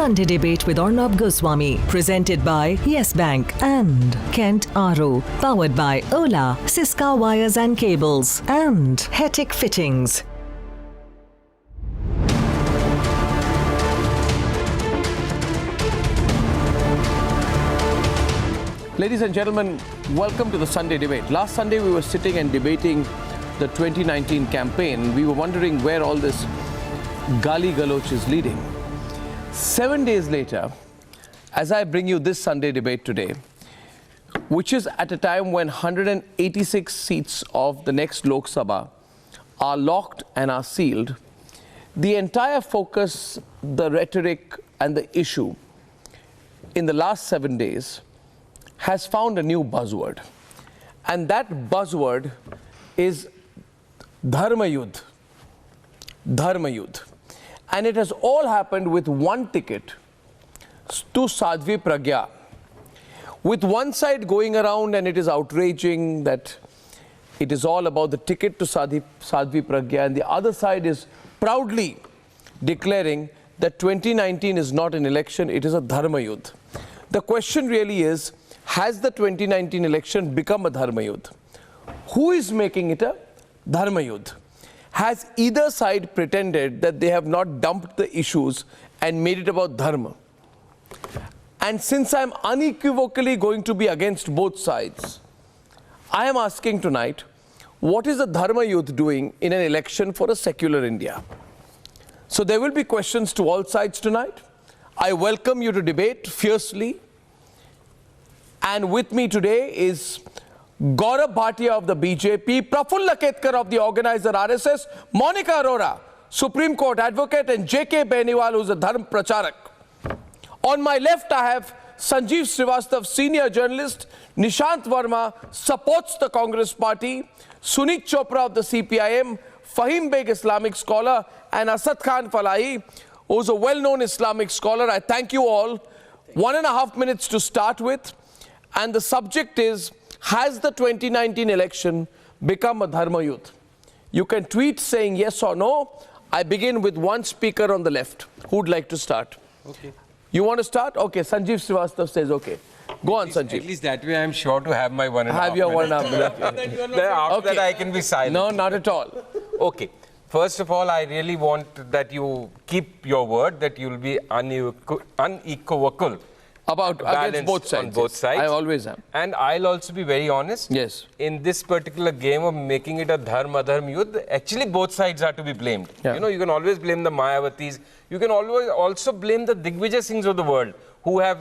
Sunday Debate with Arnab Goswami, presented by Yes Bank and Kent RO, powered by Ola, Siska Wires and Cables and Hetic Fittings. Ladies and gentlemen, welcome to the Sunday Debate. Last Sunday we were sitting and debating the 2019 campaign. We were wondering where all this gali galoch is leading. 7 days later, as I bring you this Sunday Debate today, which is at a time when 186 seats of the next Lok Sabha are locked and are sealed, the entire focus, the rhetoric and the issue in the last 7 days has found a new buzzword. And that buzzword is Dharma Yudh. Dharma Yudh. And it has all happened with one ticket to Sadhvi Pragya. With one side going around and it is outraging that it is all about the ticket to Sadhvi Pragya, and the other side is proudly declaring that 2019 is not an election, it is a Dharma Yudh. The question really is, has the 2019 election become a Dharma Yudh? Who is making it a Dharma Yudh? Has either side pretended that they have not dumped the issues and made it about Dharma? And since I'm unequivocally going to be against both sides, I am asking tonight, what is the Dharma Yudh doing in an election for a secular India? So there will be questions to all sides tonight. I welcome you to debate fiercely. And with me today is Gaurav Bhatia of the BJP, Prafulla Ketkar of the organizer RSS, Monica Arora, Supreme Court advocate, and J.K. Beniwal, who's a Dharma Pracharak. On my left, I have Sanjeev Srivastava, senior journalist, Nishant Verma, supports the Congress party, Suneet Chopra of the CPIM, Fahim Beg, Islamic scholar, and Asad Khan Falahi, who's a well-known Islamic scholar. I thank you all. 1.5 minutes to start with. And the subject is, has the 2019 election become a Dharma Yudh? You can tweet saying yes or no. I begin with one speaker on the left. Who'd like to start? Okay. You want to start? Okay, Sanjeev Srivastava says okay. Go on, Sanjeev. At least that way I'm sure to have my 1.5 Have your minutes. 1.5 minutes. After that I can be silent. No, not at all. Okay. First of all, I really want that you keep your word that you'll be unequivocal. About against both sides. On both sides. I always am. And I'll also be very honest. Yes. In this particular game of making it a Dharma Yudh, actually both sides are to be blamed. Yeah. You know, you can always blame the Mayavatis. You can always also blame the Digvijay Singhs of the world who have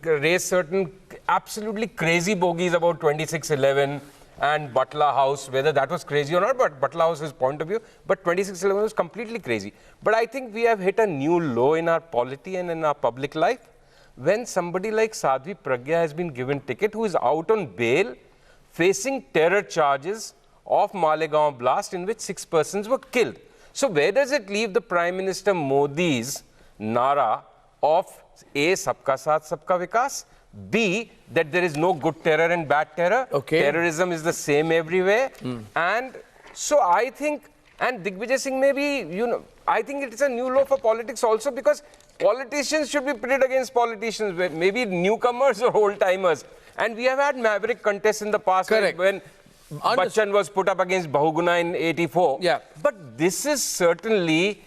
raised certain absolutely crazy bogies about 2611 and Butler House, whether that was crazy or not, but Butler House's point of view. But 2611 was completely crazy. But I think we have hit a new low in our polity and in our public life, when somebody like Sadhvi Pragya has been given ticket, who is out on bail, facing terror charges of Malegaon blast in which 6 persons were killed. So where does it leave the Prime Minister Modi's nara of A, Sabka Saath, Sabka Vikas, B, that there is no good terror and bad terror, terrorism is the same everywhere, and so I think, and Digvijay Singh maybe, you know, I think it is a new law for politics also, because politicians should be pitted against politicians, maybe newcomers or old-timers. And we have had maverick contests in the past, like when Bachchan was put up against Bahuguna in '84. Yeah. But this is certainly,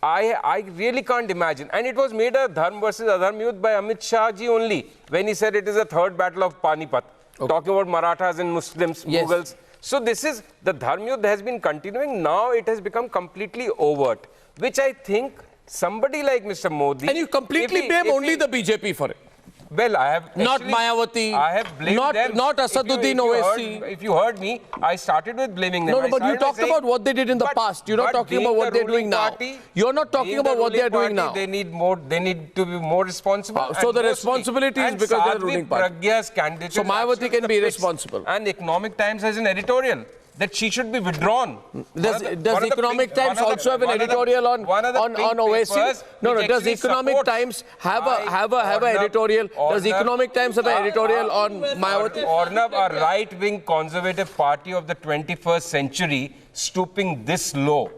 I really can't imagine. And it was made a Dharma versus Adharma Yudh by Amit Shah ji only, when he said it is a third battle of Panipat, talking about Marathas and Muslims, Mughals. So this is, the Dharma Yudh has been continuing, now it has become completely overt, which I think somebody like Mr. Modi... And you completely blame only the BJP for it. Well, I have... Not Mayawati, I have blamed them. Not Asaduddin Owaisi. If you heard me, I started with blaming them. No, but you talked about what they did in the past. You're not talking about what they're doing now. You're not talking about what they're doing now. They need to be more responsible. So the responsibility is because they're the ruling party. Pragya's candidate. So Mayawati can be responsible. And Economic Times has an editorial that she should be withdrawn. Does Economic Times also have an editorial on Owaisi? No. Does Economic Times have an editorial? Does Economic Times have an editorial on Mayawati? Arnab, a right-wing conservative party of the 21st century, stooping this low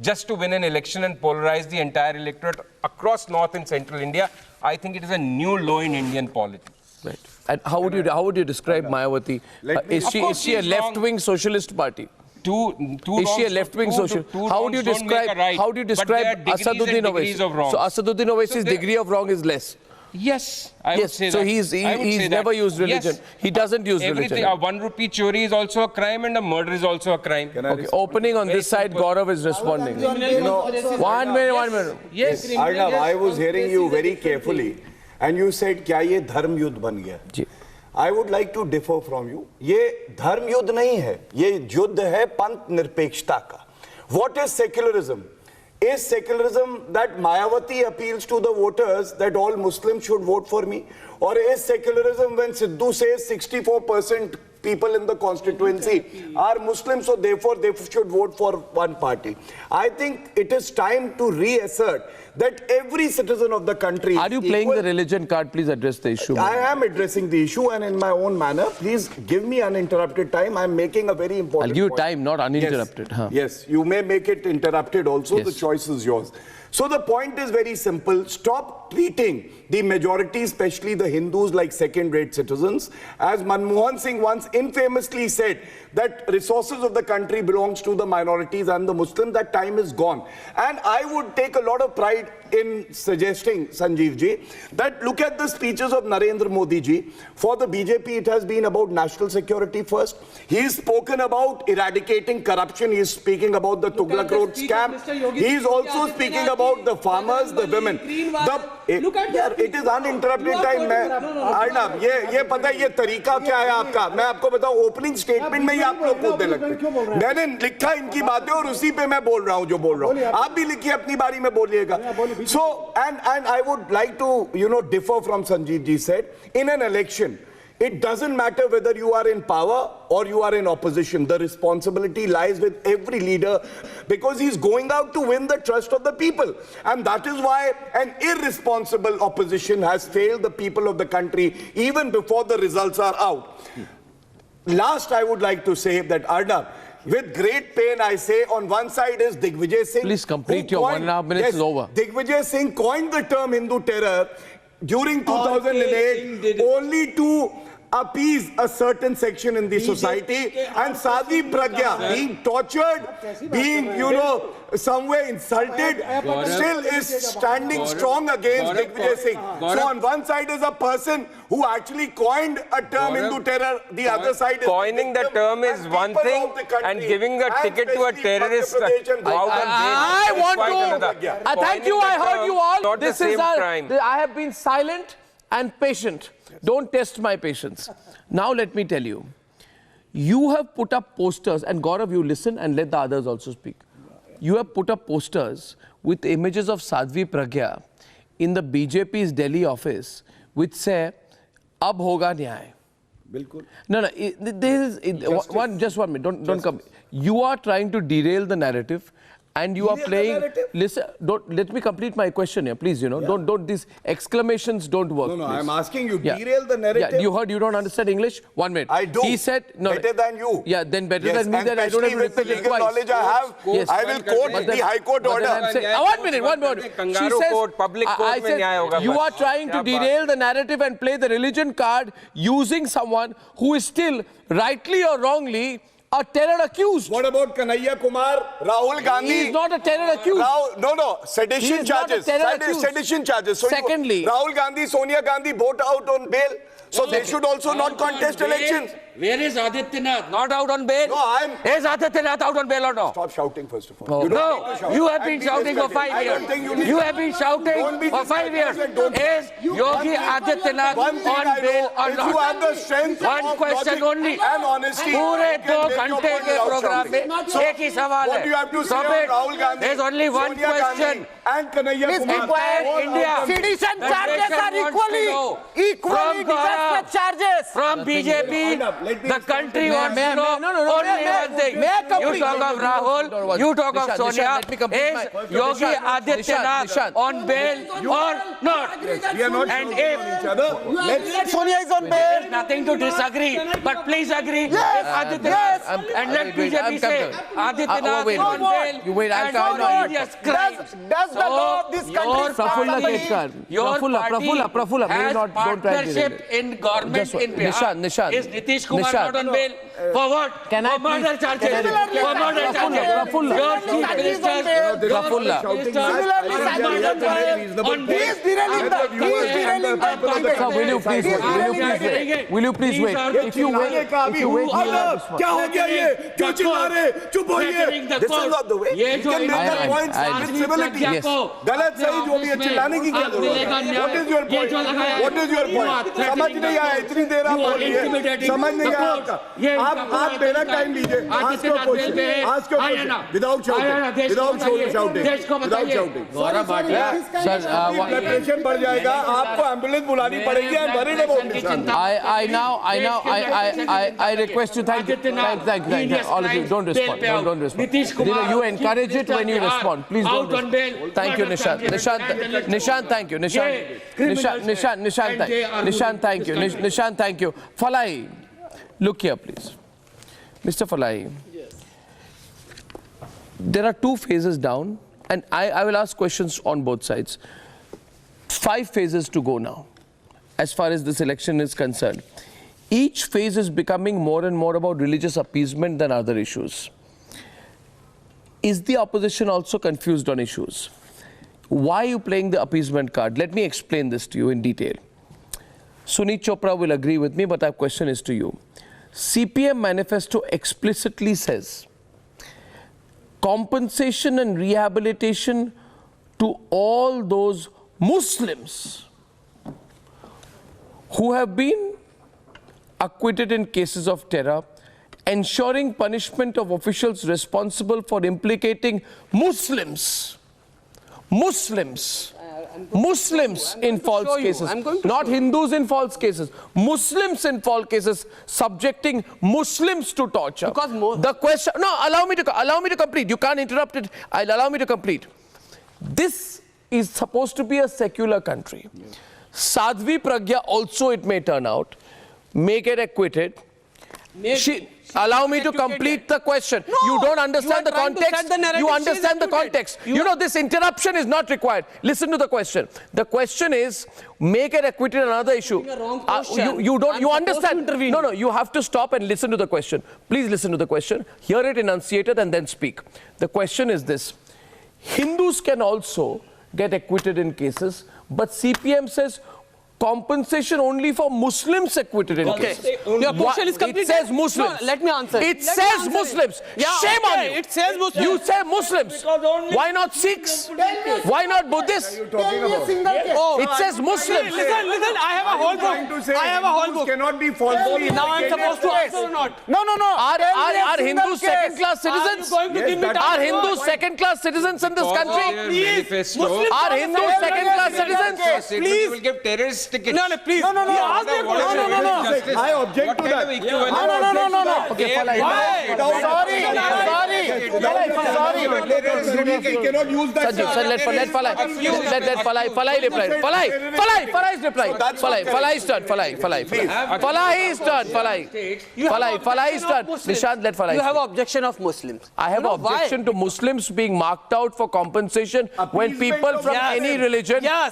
just to win an election and polarize the entire electorate across North and Central India. I think it is a new low in Indian politics. Right. And how would you describe Mayawati? Is she a left-wing socialist party? Is she a left-wing social? How do you describe Asaduddin Owaisi? So Asaduddin Owaisi's degree of wrong is less. Yes, I would say so that. he's never used religion. Yes. He doesn't use Everything, religion. a 1 rupee chori is also a crime and a murder is also a crime. Okay, opening on this side, Gaurav is responding. You know, 1 minute. Yes. Arnav, I was hearing you very carefully, and you said, "क्या ये धर्म युद्ध बन गया?" जी. I would like to differ from you. ये धर्म युद्ध नहीं है, ये युद्ध है पंथ निरपेक्षता का. What is secularism? Is secularism that Mayawati appeals to the voters that all Muslims should vote for me? Or is secularism when Sidhu says 64% people in the constituency are Muslims, so therefore they should vote for one party? I think it is time to reassert that every citizen of the country Are you playing the religion card? Please address the issue. I am addressing the issue and in my own manner. Please give me uninterrupted time. I am making a very important I'll give you point. time, not uninterrupted. Yes, Huh. yes, you may make it interrupted also. Yes. The choice is yours. So the point is very simple. Stop treating the majority, especially the Hindus, like second-rate citizens. As Manmohan Singh once infamously said, that resources of the country belongs to the minorities and the Muslims. That time is gone. And I would take a lot of pride in suggesting, Sanjeev ji, that look at the speeches of Narendra Modi ji. For the BJP, it has been about national security first. He's spoken about eradicating corruption. He's speaking about the Tughlaq Road scam. He's also speaking about the farmers, the women. It is uninterrupted time. Arnav, ये पता है ये तरीका क्या है आपका? मैं आपको बताऊं, ओपनिंग स्टेटमेंट में ही आप लोग कूदने लगते हैं. मैंने लिखा इनकी बातें और उसी पे मैं बोल रहा हूं जो बोल रहा हूं. आप भी लिखिए अपनी बारी में बोलिएगा. So, and I would like to, differ from Sanjeev ji said, in an election, it doesn't matter whether you are in power or you are in opposition. The responsibility lies with every leader because he's going out to win the trust of the people. And that is why an irresponsible opposition has failed the people of the country even before the results are out. Last, I would like to say that Arnav, with great pain, I say, on one side is Digvijay Singh. Please complete your 1.5 minutes is over. Digvijay Singh coined the term Hindu terror during 2008 only to appease a certain section in the society, and Sadhvi Pragya, being tortured, being, somewhere insulted, still is standing strong against Digvijay Singh. So on one side is a person who actually coined a term Hindu terror, the other side is coining the term is one thing and giving a ticket to a terrorist I want to thank you. I heard you all. Not This the is same crime. I have been silent and patient. Don't test my patience. Now let me tell you. You have put up posters, and Gaurav, you listen and let the others also speak. You have put up posters with images of Sadhvi Pragya in the BJP's Delhi office, which say, "Ab hoga nyay." Bilkul. No, this is just 1 minute. Don't come. You are trying to derail the narrative. And you are playing. Listen, let me complete my question here, please. Don't these exclamations don't work. No, please. I'm asking you. Derail the narrative. Yeah, you heard. You don't understand English. 1 minute. I do. He said no. Better than you. Yeah, then better Yes, than me. and Then I don't have to especially with the repeat it legal twice. knowledge I have, Yes. I will quote the High Court order. 1 minute. She says, public court I mein nyaya hoga said, you bas. are trying to derail the narrative and play the religion card using someone who is still, rightly or wrongly, a terror accused. What about Kanhaiya Kumar, Rahul Gandhi? He is not a terror accused. No. He Sedition is not a charges. terror accused. Sedition charges. So Secondly, Rahul Gandhi, Sonia Gandhi vote out on bail. So they should also not contest elections. Where is Adityanath? Not out on bail? No, Is Adityanath out on bail or no? Stop shouting first of all. Oh. You don't No, need to shout. you have And been be shouting for disciplined. 5 I years. don't think you need You to- have been Don't shouting be for 5 years. disrespectful. Is Yogi Adityanath One thing on I bail know, or if you have not? the strength One of question logic only. and honesty, पूरे you can 2 make your घंटे point के without programme shouting. में So, एक ही सवाल what है. do you have to say Stop on it. Rahul Gandhi? There's only one Sonia Gandhi question. and Kanhaiya Please Kumar. be quiet, All India. of them. Sedition The charges nation are wants to know equally from Gaurav, disastrous charges. From BJP, Let me the country wants to may- know no, only one thing. may I You complete? talk of Rahul, you talk of Nishan, Sonia. let me complete Is my- Yogi Nishan, Adityanath Nishan. on bail or not? We are not And shouting if on each other. Let's Sonia is on bail. there is nothing to disagree, but please agree. If Adityanath and let BJP say Adityanath wait. on bail. You wait, I'll and come. no serious crimes. Does the law of this country Prafulla Keshkar. Prafulla, has don't try and partnership in government Just in Bihar. Nishan. Is Nitish Kumar Nishan. not on bail? For what? Can I For murder please- charges. can I- For murder charges. Prafulla. Your chief minister. Prafulla. On bail. He is derailing the Sir, will you please wait? Will you please wait? If you wait, you will respond. क्या हो गया ये क्यों चिल्ला रहे चुप होइए this is not the way you can make the points with civility Yes. गलत सही जो भी है चिल्लाने की क्या जरूरत है what is your point what is your point समझ नहीं आया इतनी देर आप बोल रही है समझ नहीं आया आपका आप मेरा टाइम लीजिए ask your question without shouting Sir, pressure बढ़ जाएगा आपको एम्बुलेंस बुलानी पड़ेगी and worried about Nishan. I request you, thank you, all of you, don't respond. You encourage it when you respond. Please don't respond. Thank you, Nishan, thank you. Nishan, thank you. Falai, look here, please. Mr. Falai, there are two phases down, and I will ask questions on both sides. 5 phases to go now, as far as this election is concerned. Each phase is becoming more and more about religious appeasement than other issues. Is the opposition also confused on issues? Why are you playing the appeasement card? Let me explain this to you in detail. Suneet Chopra will agree with me, but our question is to you. CPM manifesto explicitly says compensation and rehabilitation to all those Muslims who have been acquitted in cases of terror, ensuring punishment of officials responsible for implicating Muslims in false cases, not Hindus in false cases, Muslims in false cases, subjecting Muslims to torture. Because the question, no, allow me to complete. You can't interrupt it. Allow me to complete. This is supposed to be a secular country. Sadhvi Pragya also, it may turn out, may get acquitted. Allow me to complete the question. No, you don't understand the you are trying to context. set the narrative. You She understand is the acquitted. context. You know, this interruption is not required. Listen to the question. The question is, may get acquitted, another issue. a wrong question. You don't, I'm you supposed to understand. intervene. No, you have to stop and listen to the question. Please listen to the question. Hear it enunciated and then speak. The question is this. Hindus can also get acquitted in cases, but CPM says compensation only for Muslims acquitted in cases. Your question is completed. It says Muslims. No, let me answer. It says Muslims. Shame on you. It says Muslims. You say Muslims. Why not Sikhs? Why not Buddhists? It says Muslims. Listen, I have a whole book. I have a whole book. Cannot be falsely. Now I'm supposed to answer or not? No. Are Hindus second-class citizens? Are you going to give me time? Are Hindus second-class citizens in this country? Please. Are Hindus second-class citizens? Please. Will give terrorist tickets. No, please. No. Ask me a question. No. I object to that. No. Okay, Falai. Sorry. You cannot use that. Sir, let Falai reply. Falai's reply. Falai's turn. Nishant, let Falai. You have an objection of Muslims. I have an objection to Muslims being marked out for compensation when people from any religion, can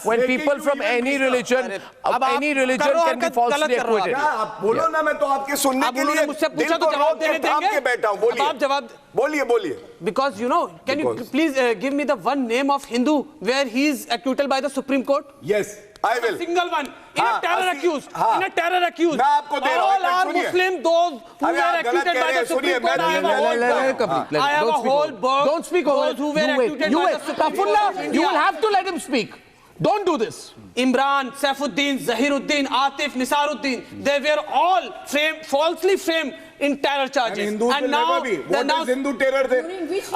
be falsely acquitted. आप बोलो ना मैं तो आपके सुनने के लिए मुझसे पूछा तो जवाब देने देंगे बैठा हूँ बोलिए आप जवाब बोलिए because you know can you please give me the one name of Hindu where he is acquitted by the Supreme Court? Yes I will Single one. In a terror accused. हाँ. In a terror accused. मैं आपको दे रहा हूँ, All are सुनिए. Muslim, those who अरे were आप गलत acquitted कह by रहे the हैं, Supreme सुनिए, Court. I have a whole book. I have a whole book. Don't speak over Those who were acquitted You by wait. the Supreme Court of Prafulla, India. you will have to let him speak. Don't do this. Imran, Saifuddin, Zahiruddin, Atif, Nisaruddin, they were all falsely framed in terror charges. And now, what is Hindu terror थे?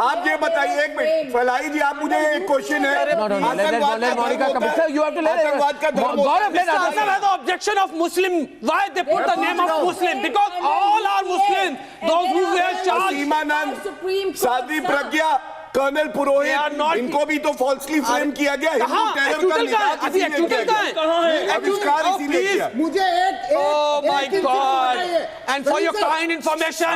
आप ये बताइए एक minute फलाई जी आप मुझे एक question है No, let Monica come. Sir, you have to let her. आतंकवाद का धर्म Gaurav, let Mr. Asad has the objection of Muslim. Why they put the name of Muslim? Because all are Muslim. Those who were charged. Seemanand Sadhvi Pragya colonel They are Purohit, not- इनको भी तो falsely frame किया गया। हिंदू कहाँ? Terror का actual निकाह कहाँ है? किसी ने एक्चुअल किया कहाँ है? गया। ये आविष्कार Oh, इसीलिए please. किया। मुझे एक Oh my इंसिडेंट God! बताइए। And for your सही से- kind information,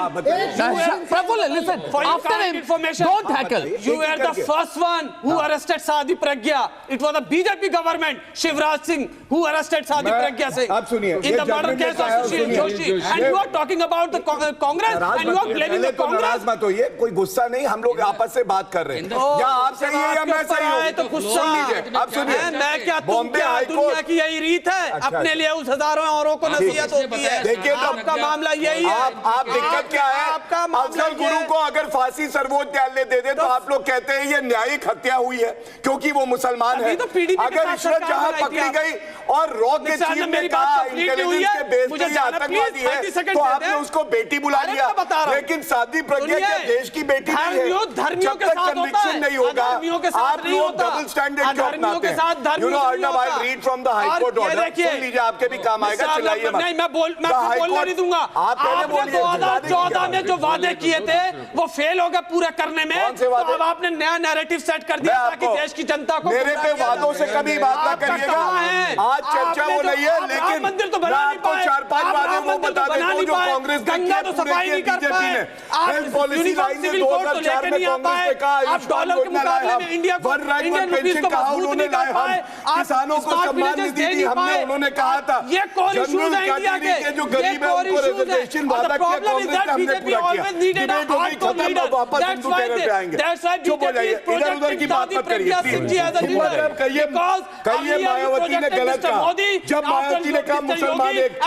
Praful, listen. for your After kind him, information, don't tackle. you were the first one who arrested Sadi Pragya. It was the BJP government, Shivraj Singh, who arrested Sadi Pragya Singh आप सुनिए, in ये the murder judgment case लेकर आया, of Sushil सुनिए, Joshi. And you are talking about the Congress नाराज and you मत are होइए, blaming पहले the तो नाराज Congress. मत होइए, कोई गुस्सा नहीं, हम लोग आपस से बात कर रहे हैं। या आप सही है या मैं सही हूँ, तो गुस्सा सुन लीजिए, आप सुनिए। मैं क्या तुम बॉम्बे क्या हाई दुनिया कोर्ट, की यही रीत है अच्छा, अपने लिए उस हजारों औरों को नसीहत होती है। देखिए तो आपका मामला यही है। आप दिक्कत क्या है? आपका मामला अफजल ये गुरु है। को अगर फांसी सर्वोच्च न्यायालय दे दे तो आप लोग कहते हैं ये न्यायिक हत्या हुई है क्योंकि वो मुसलमान है। अभी तो PDP के अगर साथ रिश्वत सरकार जहां बनाई थी पकड़ी आप। गई और रॉ के निशान, चीफ ने मेरी कहा बात complete नहीं हुई इंटेलिजेंस है। के बेस मुझे पे ये जाना, आतंकवादी please, है 30 सेकंड तो दे आपने दें। उसको बेटी बुला अरे लिया। मैं बता रहा हूं। लेकिन शादी प्रज्ञा क्या सुनिए, देश की बेटी नहीं धर्मियों है। धर्मियों जब के तक साथ होता कन्विक्शन है, नहीं होगा अधर्मियों के साथ आप नहीं लोग होता। डबल स्टैंडर्ड क्यों अधर्मियों अपनाते के हैं? साथ धर्म यू नो नहीं अर्नब आई होता। रीड फ्रॉम द हाई और कोर्ट ये ऑर्डर। देखिए, सुन लीजिए, आपके भी काम आएगा, निशान, चिल्लाइए मत। नहीं मैं The High बोलने Court- नहीं दूंगा। आप पहले आपने बोलिए, 2014 में जो वादे किए थे वो फेल हो गए पूरा करने में। कौन से तो वादे? अब आपने नया नैरेटिव सेट कर दिया मैं ताकि आपको- देश की जनता को मेरे गुमराह पे किया वादों जाए। से कभी बात ना आपका करिएगा। कहाँ है? आज चर्चा आपने वो जो- नहीं है, आप लेकिन राम मंदिर तो मैं बना नहीं आपको पाए। 4-5 आप वादे राम वो मंदिर तो बता बना देता हूँ नहीं जो पाए। कांग्रेस ने गंगा किए तो पूरे सफाई किए नहीं कर बीजेपी पाए। ने। आप हेल्थ पॉलिसी यूनिफॉर्म लाइन में सिविल कोड तो 2004 लेके में नहीं आ कांग्रेस पाए। ने कहा आप आयुष्मान डॉलर के योजना लाए मुकाबले हम। में इंडिया को one rank Indian one rupees pension को कहा मजबूत उन्होंने नहीं कर लाए हम। पाए। आप किसानों को स्मार्ट सम्मान विलेजेस निधि दे दी नहीं हमने, पाए। उन्होंने कहा था ये कोर इश्यूज जनरल है इंडिया कैटेगरी के के। जो गरीब है उनको रिजर्वेशन वादा किया कांग्रेस ने, हमने पूरा किया। डिबेट हो गई खत्म, अब वापस हिंदू टेरर पे आएंगे। चुप हो जाइए, इधर उधर की बात मत करिए। कहिए मायावती ने गलत कहा। जब मायावती ने कहा मुसलमान एक,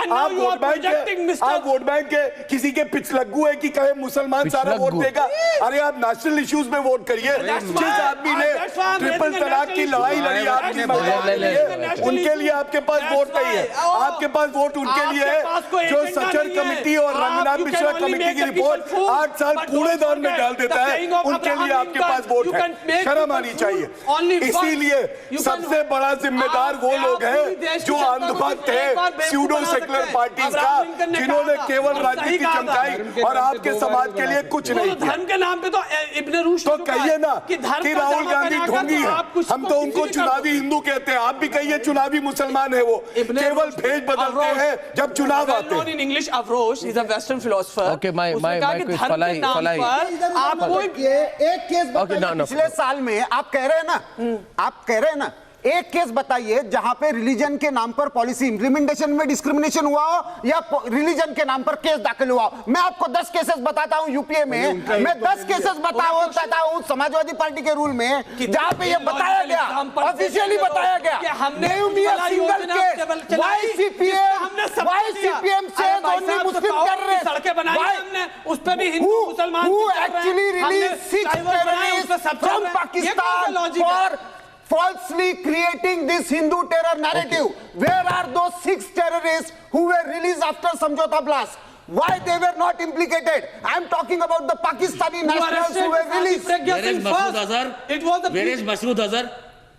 आप वोट बैंक के किसी के पिछलग्गू है कि कहे मुसलमान सारा वोट देगा। अरे आप नेशनल इश्यूज में वोट करिए। जिस आदमी ने ट्रिपल तलाक की लड़ाई लड़ी आपकी महिलाओं के लिए, उनके लिए आपके पास वोट नहीं है। आपके पास वोट उनके लिए है जो सचर कमेटी और रंगनाथ मिश्रा कमेटी की रिपोर्ट 8 साल कूड़ेदान में डाल देता है, उनके लिए आपके पास वोट है। शर्म आनी चाहिए। इसीलिए सबसे बड़ा जिम्मेदार वो लोग हैं जो अंधभक्त है स्यूडो सेकुलर पार्टीज का, जिन्होंने केवल राजनीति चमकाई और आपके समाज के लिए कुछ नहीं किया। धर्म के नाम पे तो इब्ने रुश्द तो कहिए ना कि राहुल गांधी ढोंगी है, हम तो उनको चुनावी हिंदू कहते हैं। आप भी कहिए चुनावी मुसलमान है वो, केवल भेष बदलते हैं जब चुनाव आते हैं। in English, Avrosh is a Western philosopher. Okay, my उसने कहा कि quiz, धर्म के Falai, नाम Falai. पर आप कोई एक केस Okay, no. पिछले साल में आप कह रहे हैं ना एक केस बताइए जहां पे रिलीजन के नाम पर पॉलिसी इंप्लीमेंटेशन में डिस्क्रिमिनेशन हुआ हो या रिलीजन के नाम पर केस दाखिल हुआ हो। मैं आपको 10 केसेस बताता हूं यूपीए में, मैं 10 केसेस बताता हूं समाजवादी पार्टी के रूल में जहां पे ये बताया गया, ऑफिशियली बताया गया। हमने YCPM says only Muslim terrorists. सड़कें बनाई हमने, उस पे भी हिंदू मुसलमान Who actually released 6 terrorists from Pakistan for falsely creating this Hindu terror narrative? Where are those 6 terrorists who were released after Samjhauta blast? Why they were not implicated? I am talking about the Pakistani nationals who were released. Where is Masood Azhar? It was the Where is Masood Azhar?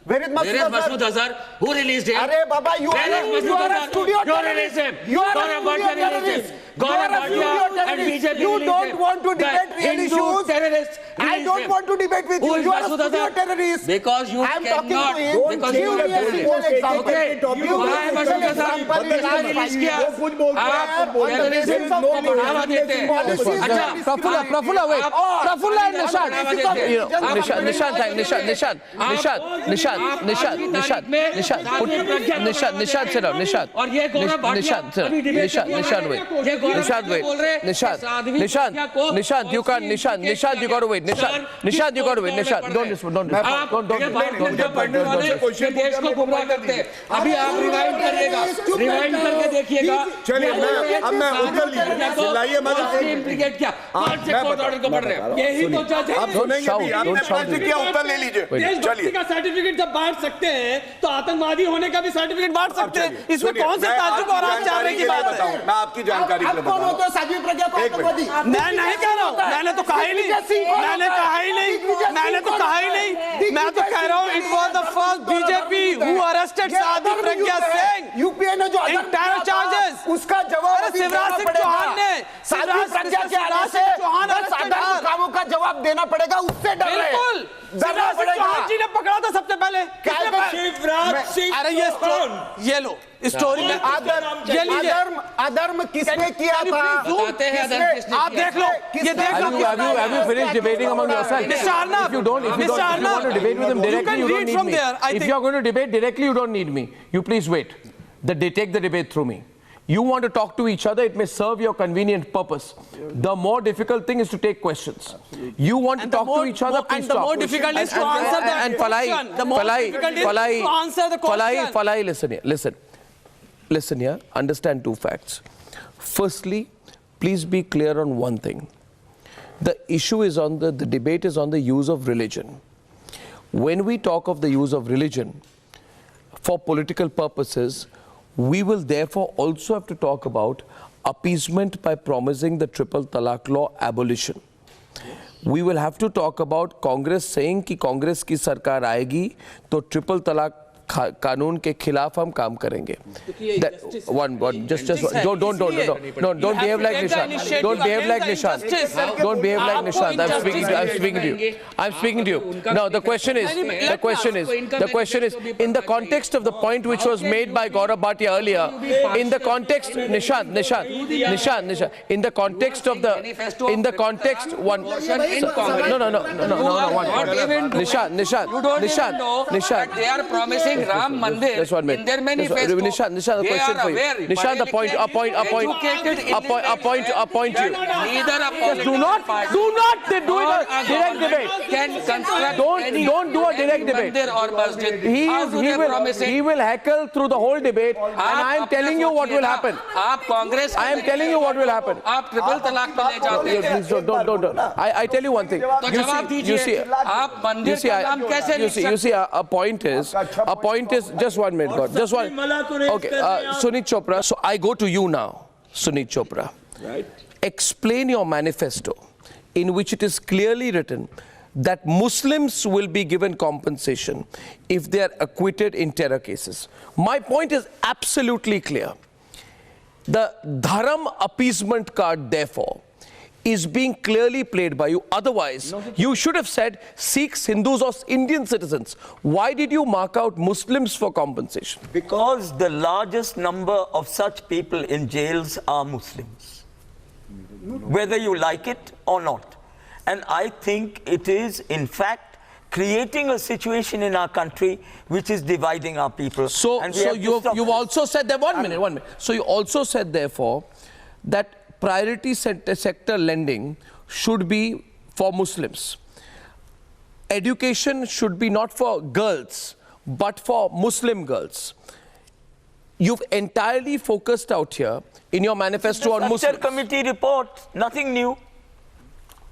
Where is Masood Azhar? Who released him? Arey Baba, you Where is Masood are a Azhar? studio You terrorist. release him. You are a Gaurav studio Bhatia released terrorist. him. You are Gaurav a studio Bhatia and terrorist. BJP You released don't him. want to The debate real Hindu issues. terrorists I released don't him. want to debate with Who you. is You are a Masood studio Azhar? terrorist. Because you I am talking cannot. to him. Because Give you me a are single example. Okay. You Why give me Masood an Azhar example in last release 5 किया? years. कुछ बोलते हैं, आप कुछ बोलते हैं। terrorism को बढ़ावा देते हैं। Policies अच्छा, are Prafula, wait. Prafula and Nishant. Nishant, sit down. Nishant. और ये गौरव भाटिया अभी डिबेट Nishant, wait. ये गौरव Nishant, भाटिया wait. बोल रहे हैं Nishant, you can't. Nishant, you got to wait. Nishant, you got to wait. Nishant, don't आप ये भारतीय जनता पार्टी वाले ये देश को गुमराह करते हैं। अभी आप रिवाइंड करिएगा, रिवाइंड करके देखिएगा। चलिए, अब मैं उत्तर लीजिए, चिल्लाइए मत। इम्प्लीकेट किया, कौन से कोर्ट ऑर्डर को पढ़ रहे हैं? यही तो जज है। आप सुनेंगे भी, आपने प्रश्न किया, उत्तर ले लीजिए। देशभक्ति चलिए का सर्टिफिकेट जब बांट सकते हैं तो आतंकवादी होने का भी सर्टिफिकेट बांट सकते हैं। इसमें सुनिए, कौन से मैं ताज्जुब और आपकी आप जानने की जानकारी बात के लिए बताऊं, है? मैं आपकी जानकारी के लिए कौन होते बताऊं। हैं साध्वी प्रज्ञा को आतंकवादी? मैं नहीं कह रहा हूँ, मैंने तो कहा ही नहीं, मैंने कहा ही नहीं, मैंने तो कहा ही नहीं। मैं तो कह रहा हूँ it was the first BJP who arrested Sadhvi Pragya Singh UPA ने जो इन टेरर चार्जेस। उसका जवाब अरे शिवराज सिंह चौहान ने साध्वी प्रज्ञा के आने से चौहान साधारण कामों का जवाब देना पड़ेगा, उससे डर रहे हैं। बिल्कुल, डरना शिवराज सिंह पड़ेगा। चौहान जी ने पकड़ा था सबसे पहले। अरे ये लो स्टोरी में ये लीजिए। अधर्म किसने किया था? आप देख लो, ये देख लो। Have you finished debating among yourselves? Nisharna, If you want to debate with them directly, you don't need me. If you are going to debate directly, you don't need me. You please wait. Take the debate through me. You want to talk to each other, it may serve your convenient purpose. The more difficult thing is to take questions. You want to talk to each other, please stop. talk. The more difficult is to answer the question. The more difficult is to answer the question. Falai, listen here. Listen here. Understand two facts. Firstly, please be clear on one thing. The issue is the debate is on the use of religion. When we talk of the use of religion for political purposes, we will therefore also have to talk about appeasement by promising the triple talaq law abolition. We will have to talk about Congress saying कि कांग्रेस की सरकार आएगी तो triple तलाक कानून के खिलाफ हम काम करेंगे. Don't behave like Nishan. Don't behave like Nishan. Don't behave like Nishan. I'm speaking to you. Now the question is, in the context of the point which was made by Gaurav Bhatia earlier, in the context, Nishan, in the context of the, Nishan, they are promising Ram Mandir in their manifesto. Nishan, the question for you. Nishan, the point, a point to you. Neither a Just do not do a direct debate. can construct Don't do a direct debate. or masjid. He will heckle through the whole debate, and I am telling you what will happen. आप Congress I am telling you what will happen. आप triple तलाक पे ले जाते हैं. Please don't. I tell you one thing. तो जवाब दीजिए. आप मंदिर का नाम कैसे लिख सकते हैं? You see, a point is, just 1 minute, God. Just one. Okay, Sunit Chopra. So I go to you now, Sunit Chopra. Right. Explain your manifesto in which it is clearly written that Muslims will be given compensation if they are acquitted in terror cases. My point is absolutely clear. The Dharam appeasement card, therefore, is being clearly played by you. Otherwise, you should have said Sikhs, Hindus or Indian citizens. Why did you mark out Muslims for compensation? Because the largest number of such people in jails are Muslims, whether you like it or not. And I think it is, in fact, creating a situation in our country which is dividing our people. So you've also said that, one minute. So you also said, therefore, that priority sector lending should be for Muslims. Education should be not for girls, but for Muslim girls. You've entirely focused out here in your manifesto on Muslims. Such a committee report, nothing new.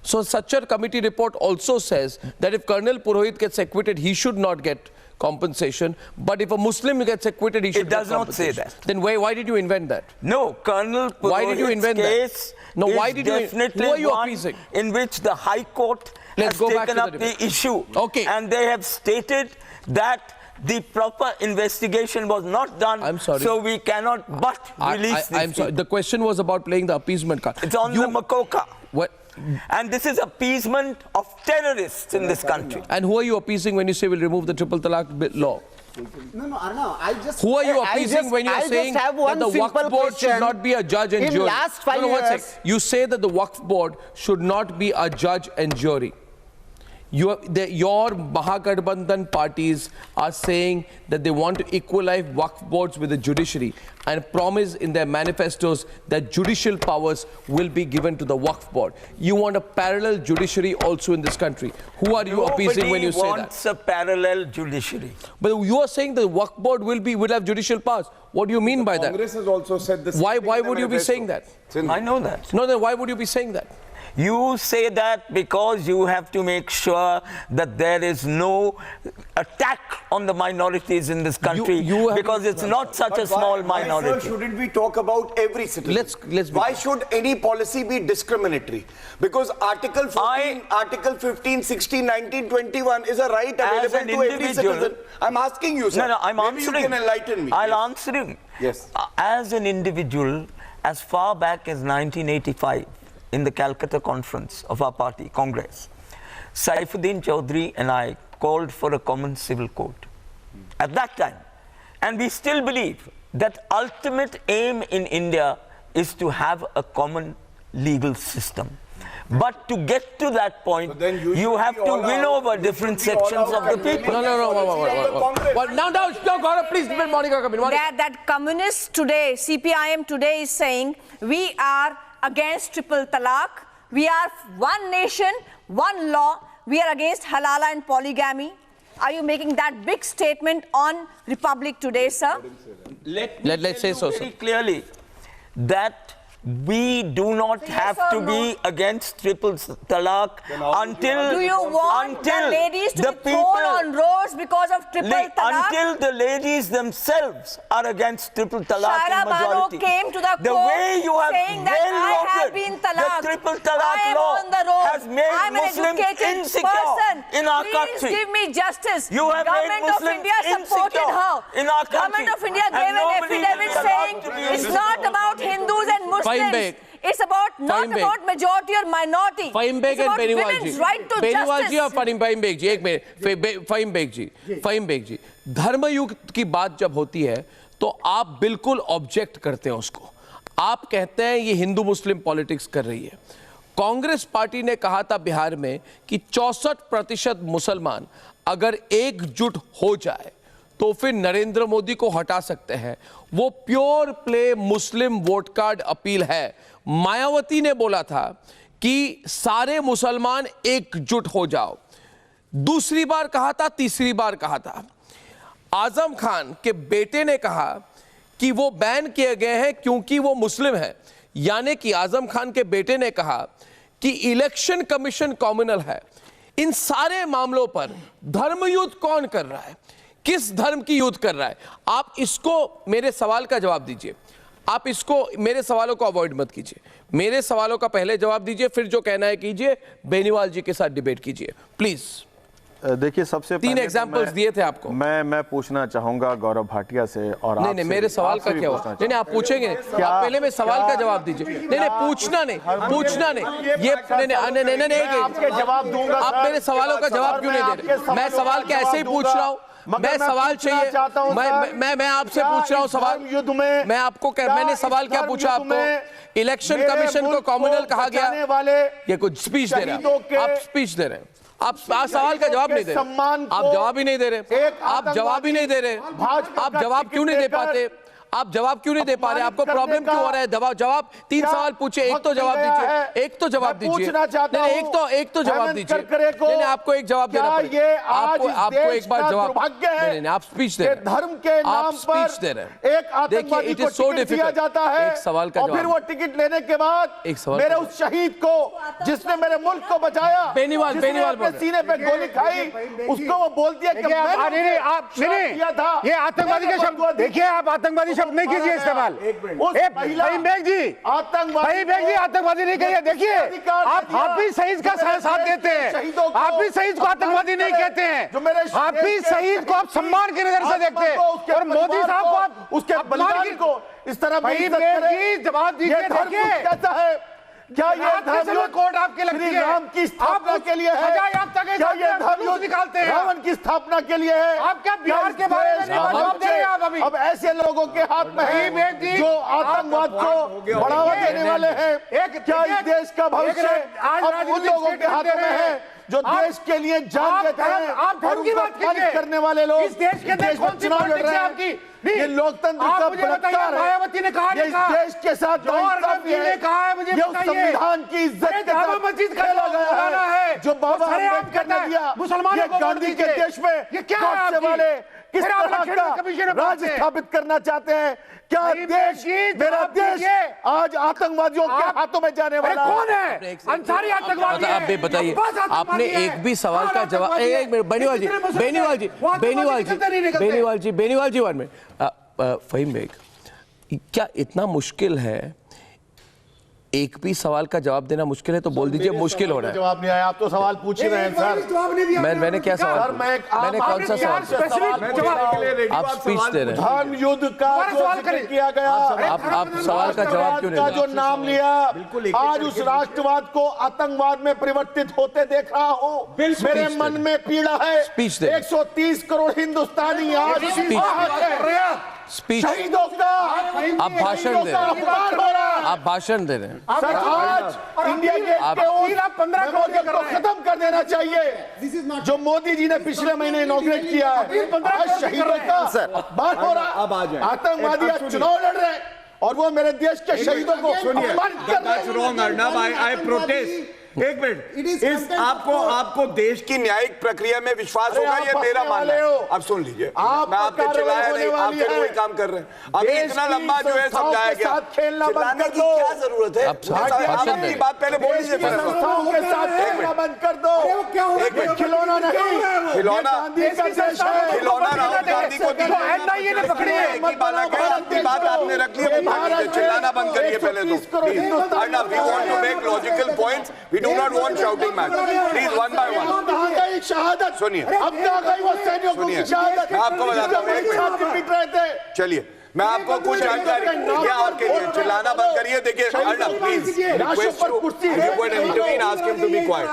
So such a committee report also says that if Colonel Purohit gets acquitted, he should not get compensation. But if a Muslim gets acquitted, he should get compensation. It does not say that. Then why did you invent that? No, Colonel Purohit's case definitely who are you one appeasing? In which the High Court has taken up the issue. Okay. And they have stated that the proper investigation was not done. I'm sorry. So we cannot but release this. I'm sorry. The question was about playing the appeasement card. It's on the Makoka. What? And this is appeasement of terrorists in this country. And who are you appeasing when you say we'll remove the triple talaq law? No, Arnav, who are you appeasing when you're saying that the Waqf board should not be a judge and jury? In last 5 years, you say that the Waqf board should not be a judge and jury. Your Mahagathbandhan parties are saying that they want to equalize Waqf boards with the judiciary and promise in their manifestos that judicial powers will be given to the Waqf board. You want a parallel judiciary also in this country. Who are you appeasing when you say that? Nobody wants a parallel judiciary. But you are saying the Waqf board will have judicial powers. What do you mean by that? Congress has also said this. Why would you be saying that? I know that. No, then why would you be saying that? You say that because you have to make sure that there is no attack on the minorities in this country, because it's not such a small minority. Why, sir, shouldn't we talk about every citizen? Why should any policy be discriminatory? Because Article 15, 16, 19, 21 is a right available to every citizen. I'm asking you, sir. No, I'm answering. Maybe you can enlighten me. I'll answer him. Yes. As an individual, as far back as 1985, in the Calcutta conference of our party, Congress, Saifuddin Chaudhary and I called for a common civil code at that time. And we still believe that ultimate aim in India is to have a common legal system. But to get to that point, you have to win over different sections of the people. No. Well, now, Gaurav, please, Monica, come in. That communists today, CPIM today is saying, we are against triple talaq, we are one nation, one law, we are against halala and polygamy. Are you making that big statement on Republic Today, sir? Let's say so, Very clearly that we do not have to be against triple talaq until Do you want the ladies to be thrown on roads because of triple talaq? Until the ladies themselves are against triple talaq Shaira in majority. Bano came to the The court way you have saying that I have been talaqed. the triple I talaq am law on the road. has made I'm an Muslims educated insecure person. in our Please country. give me justice. You have made Government of Muslims India supported insecure her. in our country. Government of India And gave an nobody affidavit is allowed saying to be it's insecure. not about Hindus and Muslims. Beg. It's about not Fine, beg. about majority or minority. Fahim Beg It's and about Beniwal women's ji. right to Beniwal justice. जी और Fahim Beg जी, एक minute. Fahim Beg जी, धर्मयुद्ध की बात जब होती है तो आप बिल्कुल ऑब्जेक्ट करते हैं उसको. आप कहते हैं ये हिंदू मुस्लिम पॉलिटिक्स कर रही है. कांग्रेस पार्टी ने कहा था बिहार में कि 64% मुसलमान अगर एकजुट हो जाए तो फिर नरेंद्र मोदी को हटा सकते हैं. वो प्योर प्ले मुस्लिम वोट कार्ड अपील है. मायावती ने बोला था कि सारे मुसलमान एकजुट हो जाओ. दूसरी बार कहा था, तीसरी बार कहा था. आजम खान के बेटे ने कहा कि वो बैन किए गए हैं क्योंकि वो मुस्लिम है. यानी कि आजम खान के बेटे ने कहा कि इलेक्शन कमीशन कम्युनल है. इन सारे मामलों पर धर्मयुद्ध कौन कर रहा है? किस धर्म की युद्ध कर रहा है? आप इसको मेरे सवाल का जवाब दीजिए. आप इसको मेरे सवालों को अवॉइड मत कीजिए. मेरे सवालों का पहले जवाब दीजिए, फिर जो कहना है कीजिए. बेनीवाल जी के साथ डिबेट कीजिए प्लीज. देखिए, सबसे 3 एग्जांपल्स दिए थे आपको. मैं पूछना चाहूंगा गौरव भाटिया से और नहीं, मेरे सवाल का क्या हुआ? नहीं, आप पूछेंगे. आप पहले में सवाल का जवाब दीजिए. नहीं, पूछना नहीं. ये नहीं, आपके जवाब दूंगा. आप मेरे सवालों का जवाब क्यों नहीं दे रहे? मैं सवाल क्या ऐसे ही पूछ रहा हूँ. मैं सवाल चाहिए. मैं आपसे पूछ रहा हूँ सवाल. मैं आपको मैंने सवाल क्या पूछा आपको? इलेक्शन कमीशन को कम्युनल कहा गया. ये कुछ स्पीच दे रहे हैं. आप स्पीच दे रहे हैं. आप सवाल का जवाब नहीं दे रहे. आप जवाब ही नहीं दे रहे. आप जवाब ही नहीं दे रहे. आप जवाब क्यों नहीं दे पाते? आप जवाब क्यों नहीं दे पा रहे? आपको प्रॉब्लम क्यों हो रहा है? जवाब 3 सवाल पूछे, एक तो जवाब दीजिए. एक तो जवाब दीजिए. नहीं, एक तो जवाब दीजिए. नहीं, आपको एक जवाब देना पड़ेगा. आपको एक बार जवाब. नहीं, आप स्पीच दे रहे हैं. धर्म के नाम स्पीच दे रहे हैं. एक आतंकवादी को टिकट दिया जाता है. एक सवाल का और फिर वो टिकट लेने के बाद मेरे उस शहीद को, जिसने मेरे मुल्क को बचाया, बेनीवाल सीने पे गोली खाई, उसको वो बोल दिया कि ये आतंकवादी के शब्द देखिए. आप आतंकवादी शब्द नहीं कीजिए इस्तेमाल. फहीम बेग जी आतंकवादी नहीं कहिए. देखिए, आप हाफिज सईद का साथ देते हैं. हाफिज सईद को आतंकवादी नहीं कहते हैं. हाफिज सईद को आप सम्मान की नजर से देखते हैं और मोदी साहब को आप उसके बलिदान को इस तरह जवाब दीजिए. देखिए, कैसा है? क्या ये धर्मयुद्ध कोर्ट आपके लगती है? राम की स्थापना के लिए है? क्या ये धर्मयुद्ध निकालते हैं रावण की स्थापना के लिए है? आप क्या बिहार के बारे में जवाब दे रहे हैं? आप अभी अब ऐसे लोगों के हाथ में है जो आतंकवाद को बढ़ावा देने वाले हैं. क्या इस देश का भविष्य अब उन लोगों के हाथों में है जो देश के लिए जान देते हैं और उनको पारित करने वाले लोग? इस देश के अंदर कौन सी पॉलिटिक्स है आपकी? ये लोकतंत्र का बलात्कार है. मायावती ने कहा, इस देश के साथ नाइंसाफी है. ये उस संविधान की इज्जत के साथ खेला गया है जो बाबा अम्बेडकर ने दिया. ये गांधी के देश में गॉडसे वाले किस तरह का राज स्थापित करना चाहते हैं? क्या देश, मेरा देश आज आतंकवादियों के हाथों में जाने वाला कौन है? अंसारी आतंकवादी. आप बताइए, आपने एक भी सवाल का जवाब. एक मिनट, बेनीवाल जी 1 मिनट. फहीम बेग, क्या इतना मुश्किल है एक भी सवाल का जवाब देना मुश्किल है तो बोल दीजिए मुश्किल हो रहा है। जवाब नहीं आया, आप तो सवाल पूछ ही रहे हैं सर। मैंने क्या सवाल, मैंने कौन सा सवाल, आप स्पीच दे रहे हैं, धर्म युद्ध का जो किया गया, आप सवाल का जवाब क्यों नहीं जो नाम लिया, आज उस राष्ट्रवाद को आतंकवाद में परिवर्तित होते देख रहा हूँ। मेरे मन में पीड़ा है। 130 करोड़ हिंदुस्तानी आज स्पीच, शहीदों का आप भाषण दे रहे हैं, आप भाषण दे रहे हैं। सर, आज इंडिया गेट के 15 करोड़ को खत्म कर देना चाहिए जो मोदी जी ने पिछले महीने इनॉग्रेट किया है। आज शहीदों का बात हो रहा, आतंकवादी आज चुनाव लड़ रहे हैं और वो मेरे देश के शहीदों को अपमानित कर रहे हैं। एक मिनट, इस आपको देश की न्यायिक प्रक्रिया में विश्वास होगा, ये मेरा मानना है। अब सुन लीजिए, मैं आपके चिल्लाया नहीं, आप फिर वही काम कर रहे हैं। अभी इतना लंबा जो है समझाया गया, चिल्लाने की क्या जरूरत है? आपकी बात पहले बोल लीजिए, बंद कर दो। एक मिनट, खिलौना नहीं, खिलौना राहुल गांधी को अपनी बात आपने रख ली, चिल्लाना बंद करिए पहले तो। We want to make logical points, we do not want shouting match. Please one by one Shahadat सुनिए, अब कहाँ गई वो सैनिकों की शहादत? मैं आपको बताता हूँ, एक मिनट, चलिए मैं आपको कुछ जानकारी ये आपके लिए, चिल्लाना बंद करिए। देखिए Arnab, please request you would intervene, ask him to be quiet.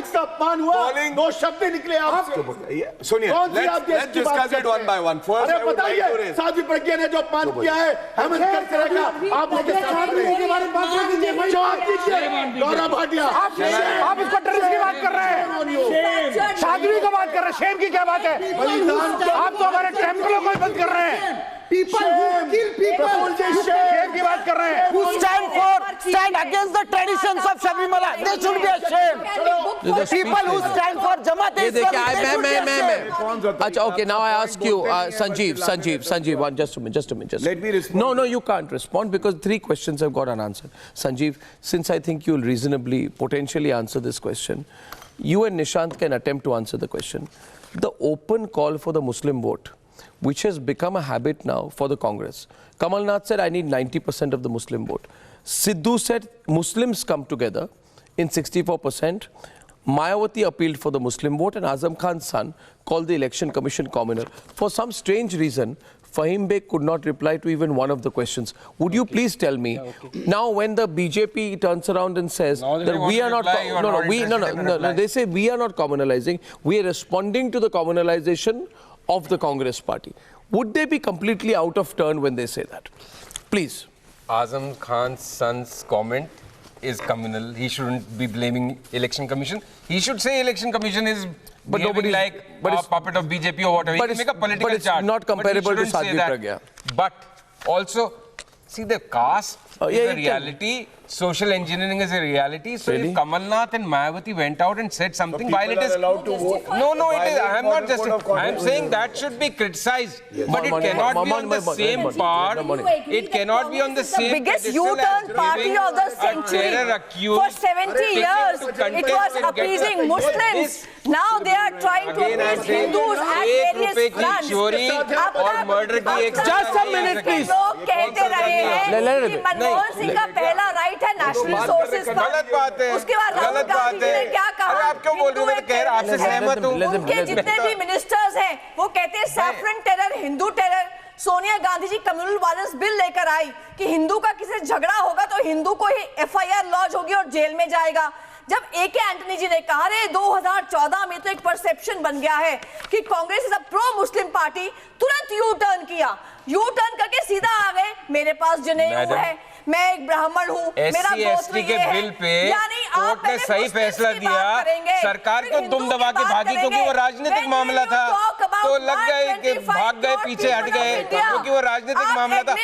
Calling दो शब्द निकले आपसे। सुनिए, let's discuss it one by one. First, अरे बताइए, साध्वी प्रज्ञा ने जो अपमान किया है, हेमंत करके रखा, आप उसके साथ जवाब दीजिए। गौरव भाटिया, आप इसको टेररिस्ट की बात कर रहे हैं, साध्वी की बात कर रहे हैं, शेम की क्या बात है? आप तो हमारे टेम्पलों को बंद कर रहे हैं। People who kill people, shame की बात कर रहे हैं। Who stand against the traditions of Sabrimala? They should be ashamed. People who stand for Jamaat Islam. मैं अच्छा, okay, now I ask you, Sanjeev, one, just a minute. Let me respond. No, you can't respond because 3 questions have got unanswered. Sanjeev, since I think you'll reasonably, potentially answer this question, you and Nishant can attempt to answer the question. The open call for the Muslim vote, which has become a habit now for the Congress. Kamal Nath said, I need 90% of the Muslim vote. Sidhu said, Muslims come together in 64%. Mayawati appealed for the Muslim vote, and Azam Khan's son called the Election Commission communal. For some strange reason, Fahim Beg could not reply to even one of the questions. Would you please tell me, now when the BJP turns around and says that we are not, they say we are not communalizing, we are responding to the communalization of the Congress party. Would they be completely out of turn when they say that? Please. Azam Khan's son's comment is communal. He shouldn't be blaming Election Commission. He should say Election Commission is behaving like a puppet of BJP or whatever. He can make a political chart. Not comparable to Saadvi Pragya. But also, see, the caste is a reality. Social engineering is a reality. So if Kamal Nath and Mayawati went out and said something, while it is allowed to vote. No, it is. I am not just. I am saying that should be criticized, but it cannot be on the same part. It cannot be on the same. The biggest U-turn party of the century. For 70 years, it was appeasing Muslims. Now they are trying to appease Hindus at various fronts. Just a minute, please. लोग कहते रहे हैं कि मनमोहन सिंह का पहला right है national resources पर। गलत बात है, उसके बाद राहुल गांधी ने क्या कहा? अरे आप क्यों बोल रहे हो? कह रहा आपसे सहमत हूं। उनके जितने भी मिनिस्टर्स हैं वो कहते हैं saffron terror, Hindu terror. Sonia Gandhi ji communal violence bill लेकर आई कि हिंदू का किसी से झगड़ा होगा तो हिंदू को ही एफआईआर लॉन्च होगी और जेल में जाएगा। जब एके एंटनी जी ने कहा, रे 2014 में तो एक परसेप्शन बन गया है कि Congress is a pro Muslim party, तुरंत यू टर्न किया, यू टर्न करके सीधा आ गए मेरे पास जनेऊ है, मैं एक ब्राह्मण हूँ, मेरा SC के बिल पे कोर्ट ने सही फैसला दिया, सरकार को दुम दबा के भागी क्योंकि वो राजनीतिक मामला था, तो लग गए कि भाग गए, पीछे हट गए क्योंकि वो राजनीतिक मामला था।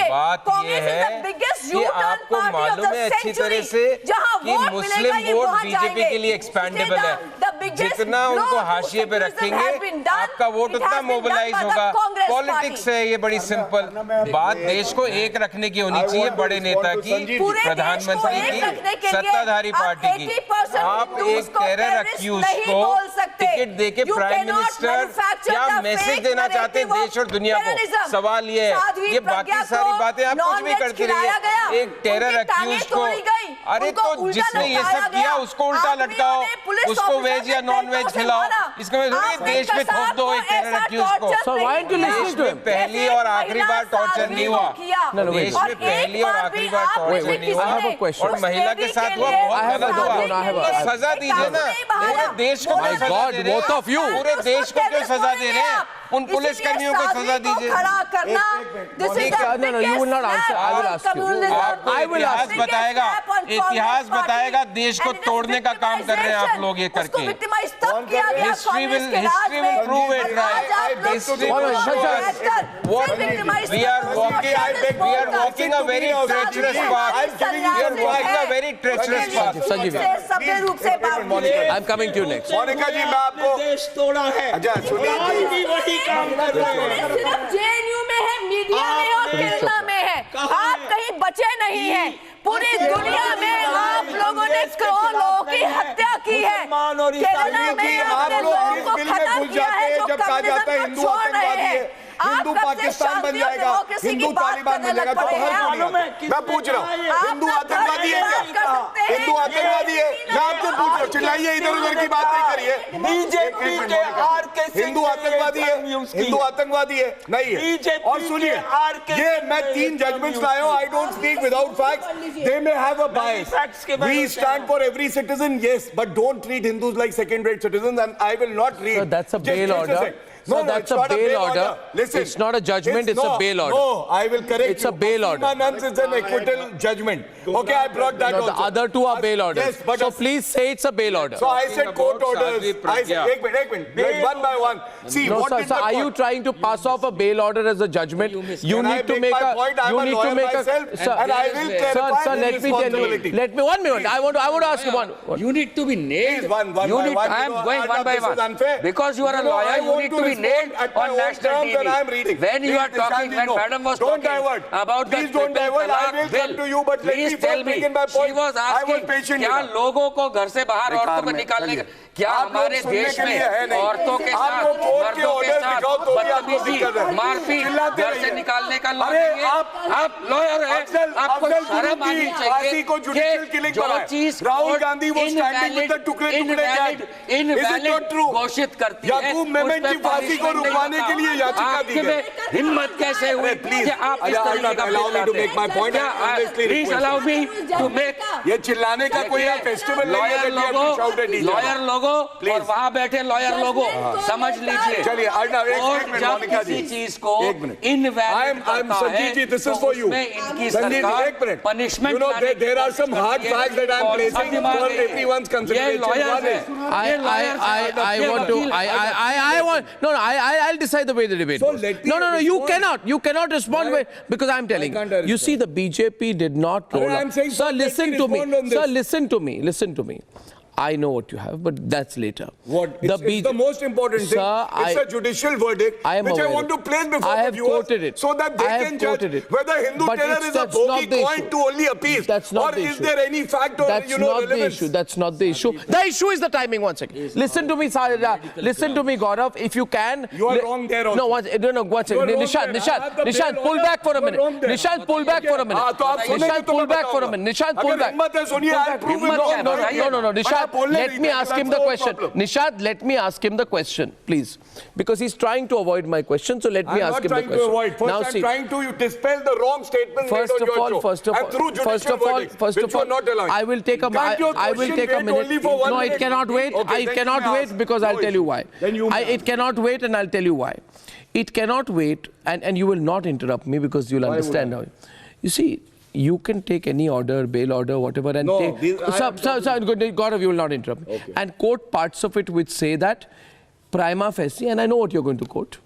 बात ये है कि आपको मालूम है अच्छी तरह से कि मुस्लिम वोट बीजेपी के लिए एक्सपैंडेबल है, जितना उनको हाशिए पे रखेंगे आपका वोट उतना मोबिलाइज होगा। पॉलिटिक्स है ये, बड़ी सिंपल बात, देश को एक रखने की होनी चाहिए, बड़े नेता की, प्रधानमंत्री की, सत्ताधारी पार्टी की। आप एक टेरर अक्यूज को टिकट देके प्राइम मिनिस्टर क्या मैसेज देना चाहते हैं देश और दुनिया को? सवाल ये है, ये बाकी सारी बातें आप कुछ भी करते रहिए। एक टेरर अक्यूज को, अरे तो जिसने ये सब किया उसको उल्टा लटकाओ, उसको वेज या नॉन वेज खिलाओ, इसका मतलब देश में थोप दो एक टेरर अक्यूज को। So why don't you listen to him? पहली और आखिरी बार टॉर्चर नहीं हुआ देश में, पहली और आखिरी बार टॉर्चर नहीं हुआ, और महिला के साथ हुआ बहुत गलत हुआ। सजा दीजिए ना, पूरे देश को क्यों सजा दे रहे हैं? both of you. पूरे देश को क्यों सजा दे रहे हैं? उन पुलिस कर्मियों को सजा दीजिए। No, you will not answer. I will ask you. I will ask. इतिहास बताएगा देश को तोड़ने का काम कर रहे हैं आप लोग ये करके। History will prove it, right? History will prove it. What we are walking a very treacherous path. We are walking a very treacherous path. Sanjeev, I'm coming to you next. Monika जी, मैं आपको देश तोड़ा है, अच्छा सुनिए, वही काम कर रहे हैं। सिर्फ जेएनयू में है, मीडिया में और केरला में है, आप कहीं बचे नहीं हैं। पूरी दुनिया में आप लोगों ने करोड़ों लोगों की हत्या की है। केरला में आपने लोगों को खत्म किया है जो कम्युनिज्म को छोड़ रहे हैं। हिंदू पाकिस्तान बन जाएगा, हिंदू तालिबान बन जाएगा, तो हर दुनिया मैं पूछ रहा हूँ, हिंदू आतंकवादी है क्या? हिंदू आतंकवादी है? मैं आपसे पूछ रहा हूँ, चिल्लाइए, इधर उधर की बात नहीं करिए। हिंदू आतंकवादी है? हिंदू आतंकवादी है? नहीं है। और सुनिए, ये मैं 3 जजमेंट्स लाया हूँ, I don't speak without facts, they may have a bias, we stand for every citizen, yes, but don't treat Hindus like second-rate citizens, and I will not read. So that's a bail order. No, that's a bail order. Listen, it's not a judgment, it's a bail order. No, I will correct It's a bail order. Nance is an acquittal judgment. Okay, I brought that No, also. the other two are bail orders. Yes, but so please say it's a bail order. So I said court orders. I said, एक minute, like one by one. See, No, what sir, did sir, the are you court- trying to pass off a bail order as a judgment? You Can I need to make make my a. point? I'm You a need to lawyer make myself, a. Sir, and I will clarify sir, the let me tell you. responsibility. Let me 1 minute. I want to ask you one. You need to be nailed. Please, one you by need, one. I am You know, going one by this is one. unfair. Because you are a No, lawyer, I you want need to to be respond nailed at my on own national terms TV. and I am reading. When you Please, are talking, Nishant ji, when no. Madam was Don't talking divert. about Please the don't divert. I will bill, come to you, but let please me tell first me. begin my She point. was I was asking, patient. क्या लोगों को घर से बाहर औरतों को निकालने का, क्या आप लोग हमारे सुनने देश के लिए है में नहीं। औरतों के आप साथ, लोग कोर्ट के मर्दों के ऑर्डर साथ दिखाओ तो भी आपको बदतमीजी, दिक्कत है। मारपीट, चिल्लाते घर से रहिए। निकालने का लॉ अरे नहीं है। आप लॉयर हैं, आपको शर्म आनी चाहिए को जुडिशियल किलिंग जो चीज राहुल गांधी वो स्टैंडिंग विद द टुकड़े इनवैलिड घोषित करती है, याकूब मेमन की फांसी को रुकवाने के लिए याचिका दी गई। हिम्मत कैसे हुई कि आप इस तरीके का allow me to make my point. Please allow me to make ये चिल्लाने का कोई फेस्टिवल नहीं है that we have to shout at each other. Lawyer लोगों और वहां बैठे लॉयर लोगों समझ लीजिए। चलिए अर्णव एक मिनट जब मोनिका जी किसी चीज को एक minute invalid I'm Sanjeev ji, this is for you. इनकी Sanjeev ji, एक minute punishment you know there are some hard facts that I'm placing for everyone's consideration. One is I want to. I want. No, I'll decide the way the debate goes. No. You cannot respond because I'm telling you. You see, the BJP did not roll up. Sir, listen to me. Sir, listen to me. Listen to me. I know what you have, but that's later. What? It's the most important thing. Sir, it's a judicial verdict, which I want to place before the viewers, so that they can judge whether Hindu terror is a bogey coin to only appease, or is there any fact or relevance. That's not the issue. The issue is the timing. 1 second. Listen to me, listen to me, Gaurav. If you can. You are wrong there also. No, 1 second. Nishant, pull back for a minute. Nishant, pull back for a minute. Nishant, pull back for a minute. Nishant, pull back. No, Nishant. Let me ask him the question. Nishad, let me ask him the question, please. Because he's trying to avoid my question, so let me ask him the question. I'm not trying to avoid. First, I'm trying to dispel the wrong statements made on your show. First of all, I will take a minute. No, it cannot wait. It cannot wait because I'll tell you why. It cannot wait and I'll tell you why. It cannot wait and you will not interrupt me because you'll understand now. You see, you can take any order, bail order, whatever, and take. Gaurav, you will not interrupt me. Okay. And quote parts of it which say that prima facie, and I know what you're going to quote.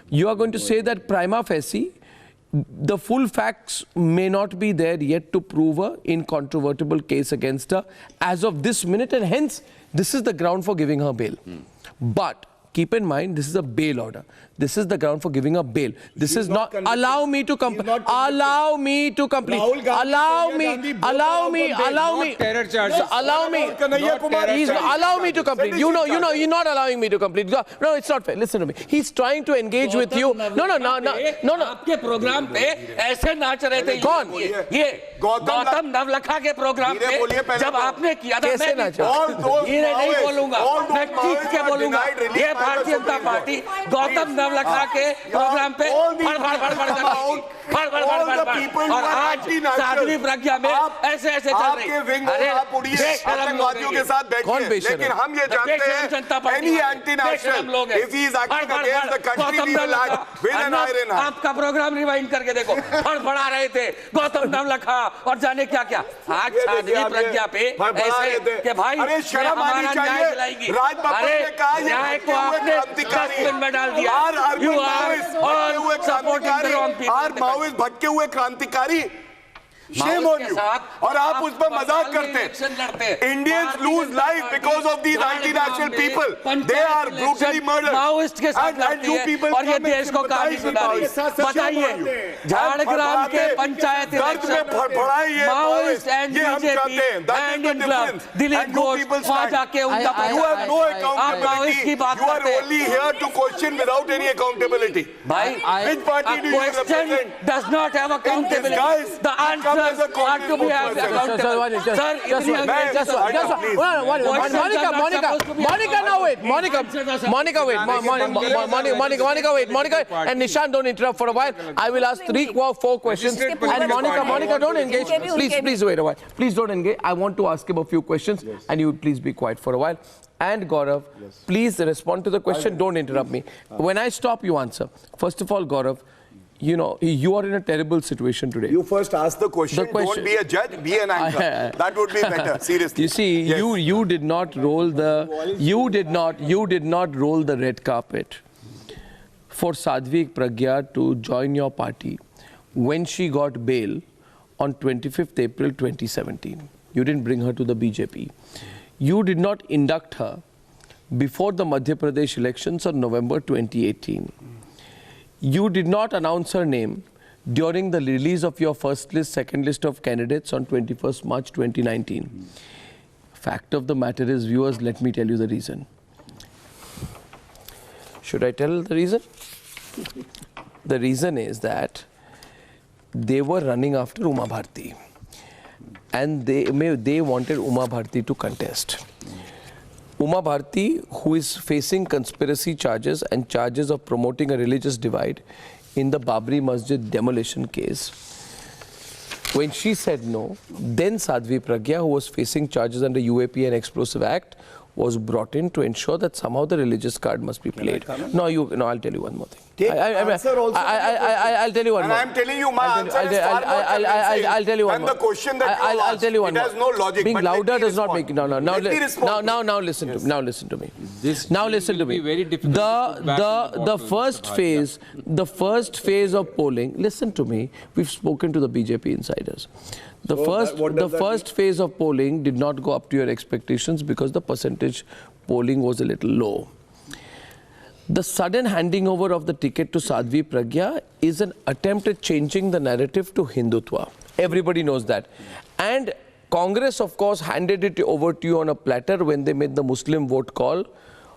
You are going to say that prima facie, the full facts may not be there yet to prove an incontrovertible case against her as of this minute, and hence this is the ground for giving her bail. But keep in mind, this is a bail order. This is the ground for giving a bail. This is not. Allow me to complete. Allow me to complete. Allow me. Allow me. Terror charges. Allow me. Please allow me to complete. You know, you're not allowing me to complete. No, it's not fair. Listen to me. He's trying to engage with you. No. आपके programme पे ऐसे नाच रहे थे कौन? ये गौतम नवलखा के programme पे जब आपने किया था कैसे नाचा? ये नहीं बोलूंगा, मैं चीख के बोलूंगा। ये भारतीय जनता पार्टी गौतम नवलखा के प्रोग्राम पे और आज साध्वी प्रज्ञा में ऐसे चल रही है। आतंकवादियों के साथ बैठिए, लेकिन हम ये जानते हैं any anti national if he is acting against the country we will act with an iron hand. आपका प्रोग्राम रिवाइंड करके देखो, फड़फड़ा रहे थे गौतम नवलखा और जाने क्या क्या। आज साध्वी प्रज्ञा पे ऐसे कि भाई अरे शर्म आनी चाहिए। अरे न्याय को आपने डस्टबिन में डाल दिया। You are all supporting the wrong people. माओवादी भटके हुए क्रांतिकारी, Shame on you. और आप उस पर मजाक करते हैं। Indians lose life because of these anti-national people. They are brutally murdered. Maoist के साथ लड़ती है और ये देश को कहानी सुना रही है। बताइए, झाड़ग्राम के panchayat election Maoist and BJP and इनकलाब, दिलीप घोष वहां जाके उनका आप माओइस्ट की बात करते हैं। You are only here to question without any accountability. भाई, which party do you represent? Does not have accountability. The answer are to be accountable. Monica, and Nishan, don't interrupt for a while. I will ask 3 or 4 questions. And Monica, don't engage. Please wait a while. Please don't engage. I want to ask him a few questions, and you will please be quiet for a while. And Gaurav, please respond to the question. Don't interrupt me. When I stop, you answer. First of all, Gaurav, you know, you are in a terrible situation today. You first ask the question. Don't be a judge, be an anchor. That would be better, seriously. You see, you did not roll the you did not roll the red carpet for Sadhvi Pragya to join your party when she got bail on 25th April 2017. You didn't bring her to the BJP. You did not induct her before the Madhya Pradesh elections on November 2018. You did not announce her name during the release of your first list, second list of candidates on 21st March 2019. Fact of the matter is, viewers, let me tell you the reason. Should I tell the reason? The reason is that they were running after Uma Bharti, and they wanted Uma Bharti to contest. Uma Bharti, who is facing conspiracy charges and charges of promoting a religious divide in the Babri Masjid demolition case. When she said no, then Sadhvi Pragya, who was facing charges under UAP and Explosive Act, was brought in to ensure that somehow the religious card must be played. No, I'll tell you one more thing. I'll tell you one more. And I'm telling you, my answer is far more convincing. I'll tell you one more. And the question that you I'll tell you one more. It has no logic. Being louder does not make now listen to me. Now listen to me. Now listen to me. The first phase of polling. Listen to me. We've spoken to the BJP insiders. The first phase of polling did not go up to your expectations because the percentage polling was a little low. The sudden handing over of the ticket to Sadhvi Pragya is an attempt at changing the narrative to Hindutva. Everybody knows that. And Congress, of course, handed it over to you on a platter when they made the Muslim vote call.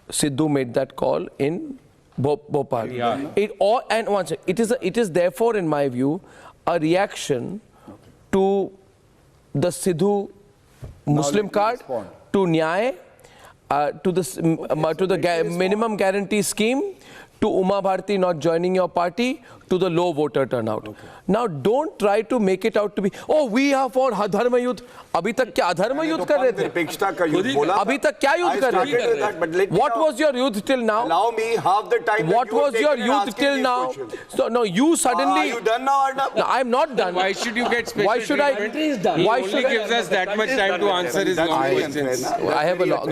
Sidhu made that call in Bhopal. Yeah. It is therefore, in my view, a reaction to the Sidhu Muslim card, to Nyay, to the minimum guarantee scheme, to Uma Bharti not joining your party, to the low voter turnout. Okay. Now don't try to make it out to be, oh, we are for Dharma Yudh. अभी तक क्या धर्म युद्ध कर रहे थे? अभी तक क्या युद्ध कर रहे थे? What was your youth till now? Allow me half the time. What was your youth till now? So no, you suddenly. Are you done now? No, I'm not done. Why should you get special? Why should I? He only gives us that much time to answer his long questions. I have a long.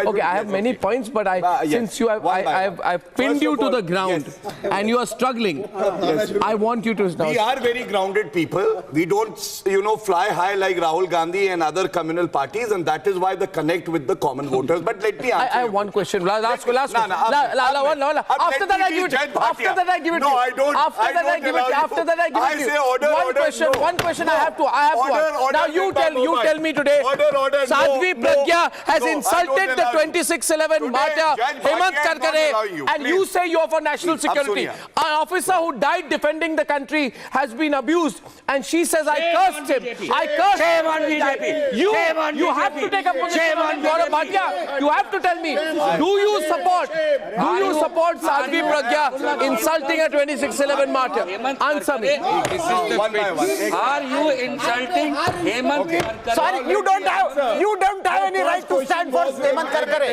Okay, I have many points, but since you have, I've pinned you to the ground, and you are struggling. I want you to now. We are very grounded people. We don't, fly high like Rahul Gandhi and other communal parties, and that is why the connect with the common voters. But let me answer. I have one question. Last question. After that, I give it. After that, I give it. No, I don't. After that, I give it. After that, I give it. I say order. One question. I have to. Now you tell me today. Sadhvi Pragya has insulted the 2611 martyr Hemant Karkare, and you say you are for national security. An officer who died defending the country has been abused, and she says I cursed him. I cursed him. You have to take a position on Gaurav Bhatia. You have to tell me. Do you support Sadhvi Pragya insulting a 2611 martyr? Answer me. Are you insulting Hemant Karkare? Sorry, you don't have any right to stand for Hemant Karkare.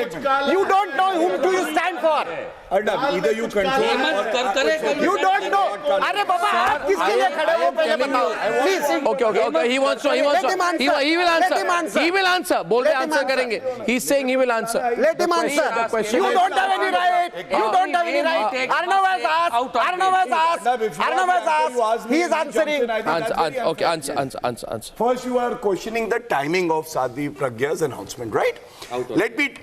You don't know whom do you stand for. Either you control Hemant Karkare. You don't know. अरे बाबा आप किसके लिए खड़े हो पहले बताओ. Please. Okay. He wants to. He will answer. He will answer. बोल answer करेंगे. He's saying he will answer. Let him answer. You don't have any right. You don't have any right. Arnav has asked. He is answering. Answer. First, you are questioning the timing of Sadhvi Pragya's announcement, right? Let me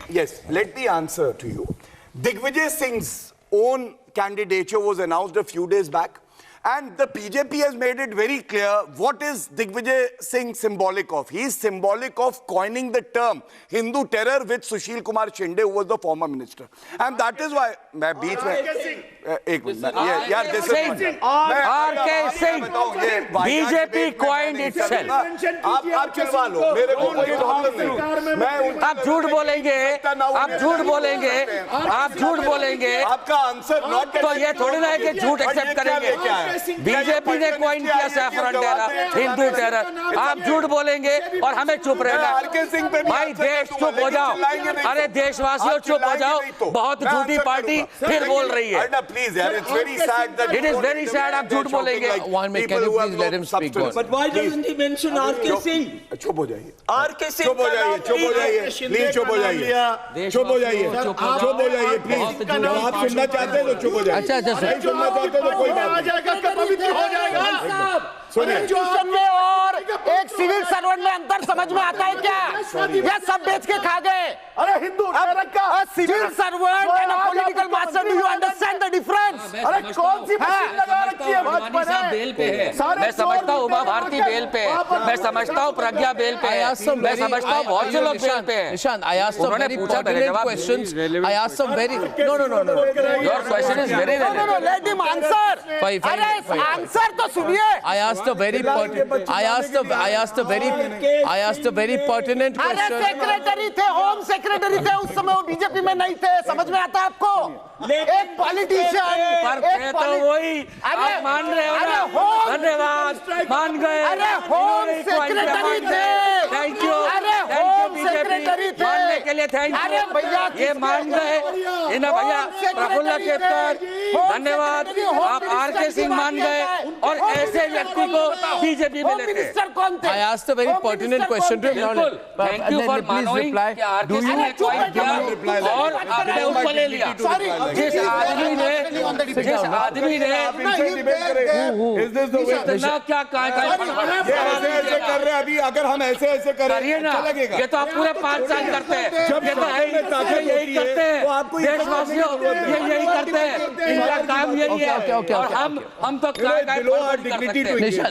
answer to you. Digvijay Singh's own candidature was announced a few days back, and the BJP has made it very clear what is Digvijay Singh symbolic of. He is symbolic of coining the term Hindu terror with Sushil Kumar Shinde, who was the former minister. And that is why... R.K. Singh, BJP coined itself. आप झूठ बोलेंगे आपका answer तो ये थोड़ी ना है कि झूठ एक्सेप्ट करेंगे. बीजेपी ने कॉइन किया सैफरन टेरर, हिंदू टेरर. आप झूठ बोलेंगे और हमें चुप रहना. भाई देश चुप हो जाओ. अरे देशवासियों चुप हो जाओ. बहुत झूठी पार्टी फिर बोल रही है. Please, it's very sad that it is very sad. आप झूठ बोलेंगे. One minute, can you please let him speak? But why doesn't he mention R.K. Singh? चुप हो जाइए. R.K. Singh. चुप हो जाइए. प्लीज चुप हो जाइए. चुप हो जाइए. प्लीज. जब आप सुनना चाहते हैं तो चुप हो जाइए. अच्छा. नहीं सुनना चाहते तो कोई बात नहीं. हो जाएगा. इंस्टीट्यूशन में और एक सिविल सर्वेंट में अंतर समझ में आता है क्या? ये सब बेच के खा गए. अरे Hindu civil servant and a political master, do you understand the difference? अरे कौन सी मशीन लगा रखी है? बेल पे है. मैं समझता हूँ उमा भारती बेल पे है. मैं समझता हूँ प्रज्ञा बेल पे है. मैं समझता हूँ बहुत से लोग बेल पे हैं. Nishan, I asked some very pertinent questions. I asked some very... No. Your question is very relevant. No, let him answer. अरे आंसर तो सुनिए. I asked a very pertinent question. अरे सेक्रेटरी थे, होम सेक्रेटरी थे उस समय, वो BJP में नहीं थे. समझ में आता है आपको? एक पॉलिटिशियन. तो वही आप मान रहे हो ना. धन्यवाद. मान गए. अरे होम सेक्रेटरी थे. Thank you. अरे होम सेक्रेटरी थे. मानने के लिए थैंक यू. अरे भैया ये मान गए. इन्हें भैया प्रफुल्ल केतकर धन्यवाद. आप R.K. सिंह मान गए और ऐसे व्यक्ति को बीजेपी में लेते हैं. I asked a very pertinent question to him. Thank you for knowing कि R.K. सिंह ने क्वाइट किया और आपने उसको ले लिया. जिस आदमी ने इतना क्या कहा ऐसे कर रहे हैं अभी. अगर हम ऐसे करें ना, ये तो आप पूरे 5 साल करते हैं. ये तो यही करते हैं. देशवासियों ये यही करते हैं. इनका काम यही है. और हम तो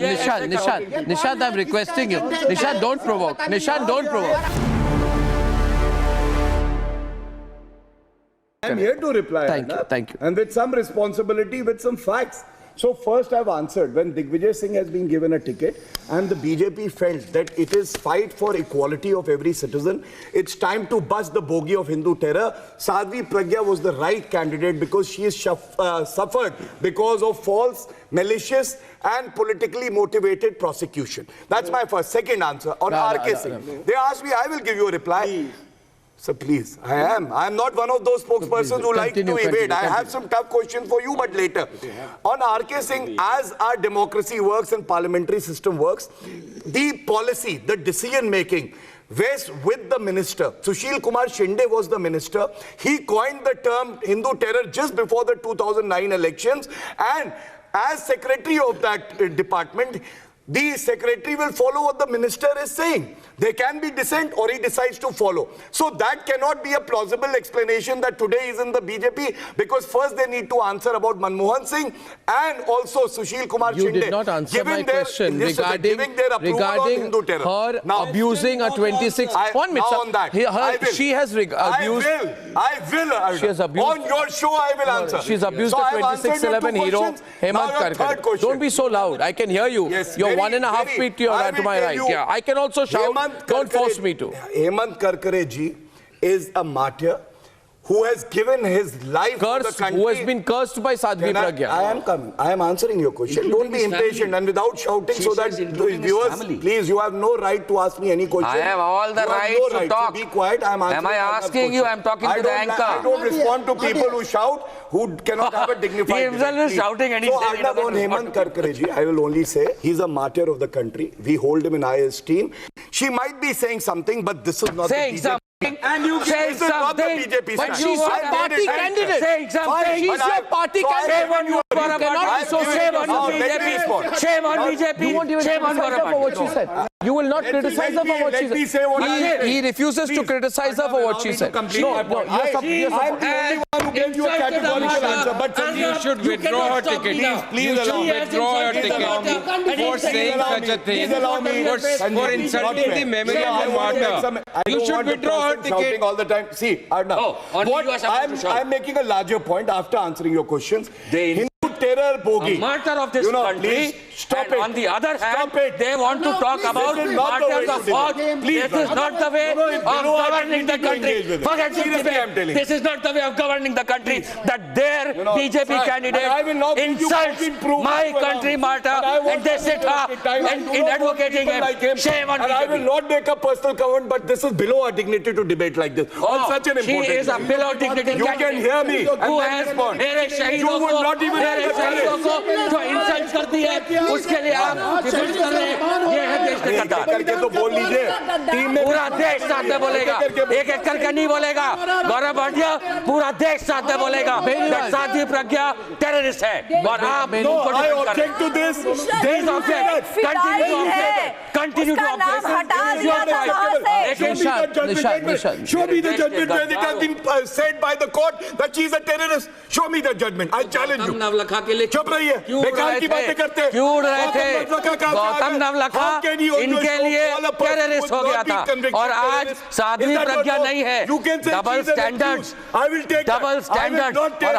Nishan, I'm requesting you. Nishan, don't provoke. I'm here to reply. Thank you. And with some responsibility, with some facts. So first I've answered, when Digvijay Singh has been given a ticket and the BJP felt that it is fight for equality of every citizen, it's time to bust the bogey of Hindu terror. Sadhvi Pragya was the right candidate because she has suffered because of false, malicious and politically motivated prosecution. That's my first. Second answer on R.K. Singh. They asked me, I will give you a reply. So please, I am not one of those spokespersons who like to evade. I have some tough questions for you, but later. On RK Singh, as our democracy works and parliamentary system works, the policy, the decision making rests with the minister. Sushil Kumar Shinde was the minister. He coined the term Hindu terror just before the 2009 elections, and as secretary of that department, the secretary will follow what the minister is saying. There can be dissent or he decides to follow. So that cannot be a plausible explanation that today is in the BJP, because first they need to answer about Manmohan Singh and also Sushil Kumar Shinde. You did not answer my question regarding her now, abusing a 26... One minute, on that. She has abused... I will. She has abused... On your show, I will answer. She's abused the 2611 hero, Hemant Karkare. Don't be so loud. I can hear you. Yes, You're 1.5 feet to my right. Yeah, I can also shout. Don't force me to. Hemant Karkare ji is a martyr who has given his life to the country. Who has been cursed by Sadhvi Pragya. I am coming. I am answering your question. Don't be impatient and without shouting, so that the viewers, please, you have no right to ask me any question. I have all the right to talk. So be quiet. I am answering. Am I asking you? I am talking to the anchor. I don't respond to people who shout, who cannot have a dignified... He himself is shouting and he's saying... So on Hemant Karkare ji, I will only say he's a martyr of the country. We hold him in high esteem. She might be saying something, but this is not the BJP. And you say something, but she's your party candidate. Saying something. She's your party candidate. Shame on you, Barabat. Shame on BJP. Shame on BJP. You won't even criticize her for what she said. You will not criticize her for what she said. He refuses to criticize her for what she said. I'm the only one who gave you a categorical answer. But you should withdraw her ticket. Please withdraw your ticket for saying such a thing. For insulting the memory of a martyr. You should withdraw her ticket. Shouting all the time. See, I'm making a larger point after answering your questions. Hindu terror bogie. A martyr of this country. Please, stop it. On the other hand, it. they want to talk about martyrs of God. This is not the way of governing the country. Forget this. This is not the way of governing the country. That their BJP candidate insults my country martyr and they sit in advocating him. Shame on BJP. I will not make a personal comment, but this is below our dignity to debate like this. On such an important She is a below dignity You can hear me. Who has You will not even शहीदों को जो insult करती है उसके लिए आप defend कर रहे हैं ये है देश का गद्दार करके तो बोल लीजिए पूरा देश साथ में बोलेगा एक एक करके नहीं बोलेगा गौरव भाटिया पूरा देश साथ में बोलेगा साध्वी प्रज्ञा टेररिस्ट है और आप I object to this continue to object show me the judgment where it has been said by the court that she is a terrorist. Show me the judgment. I challenge you. चुप रहिए बेकार की बातें करते हैं क्यों रहे थे गौतम नवलखा इनके लिए टेररिस्ट हो गया था और आज साध्वी प्रज्ञा नहीं है डबल स्टैंडर्ड्स और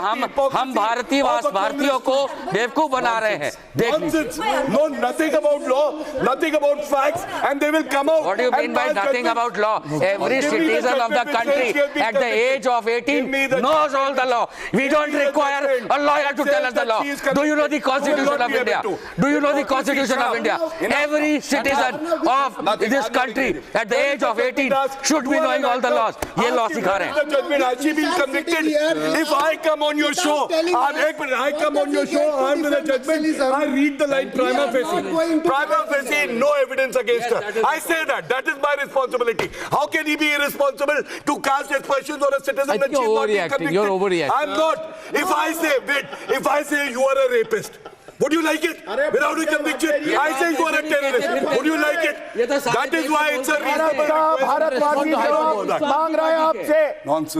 हम भारतीयों को बेवकूफ बना रहे हैं No, nothing about law, nothing about facts, and they will come out. What do you mean by nothing about law? Every citizen of the country at the age of 18 knows all the law. We don't require a lawyer to tell us the law. Do you know the Constitution of India? Do you know the Constitution of India? Every citizen of this country at the age of 18 should be knowing all the laws. ये law सिखा रहे हैं. Has she been convicted? If I come on your show, I come on your show armed with a judgment, I read the line prima facie. Prima facie, no evidence against her. I say that. That is my responsibility. How can he be irresponsible to cast aspersions on a citizen when she is not being convicted? You're overreacting. I'm not. If I say you are a rapist, would you like it? Without a conviction, I say you are a terrorist. Would you like it? That is why it's a भारतवासी मांग रहा है आपसे.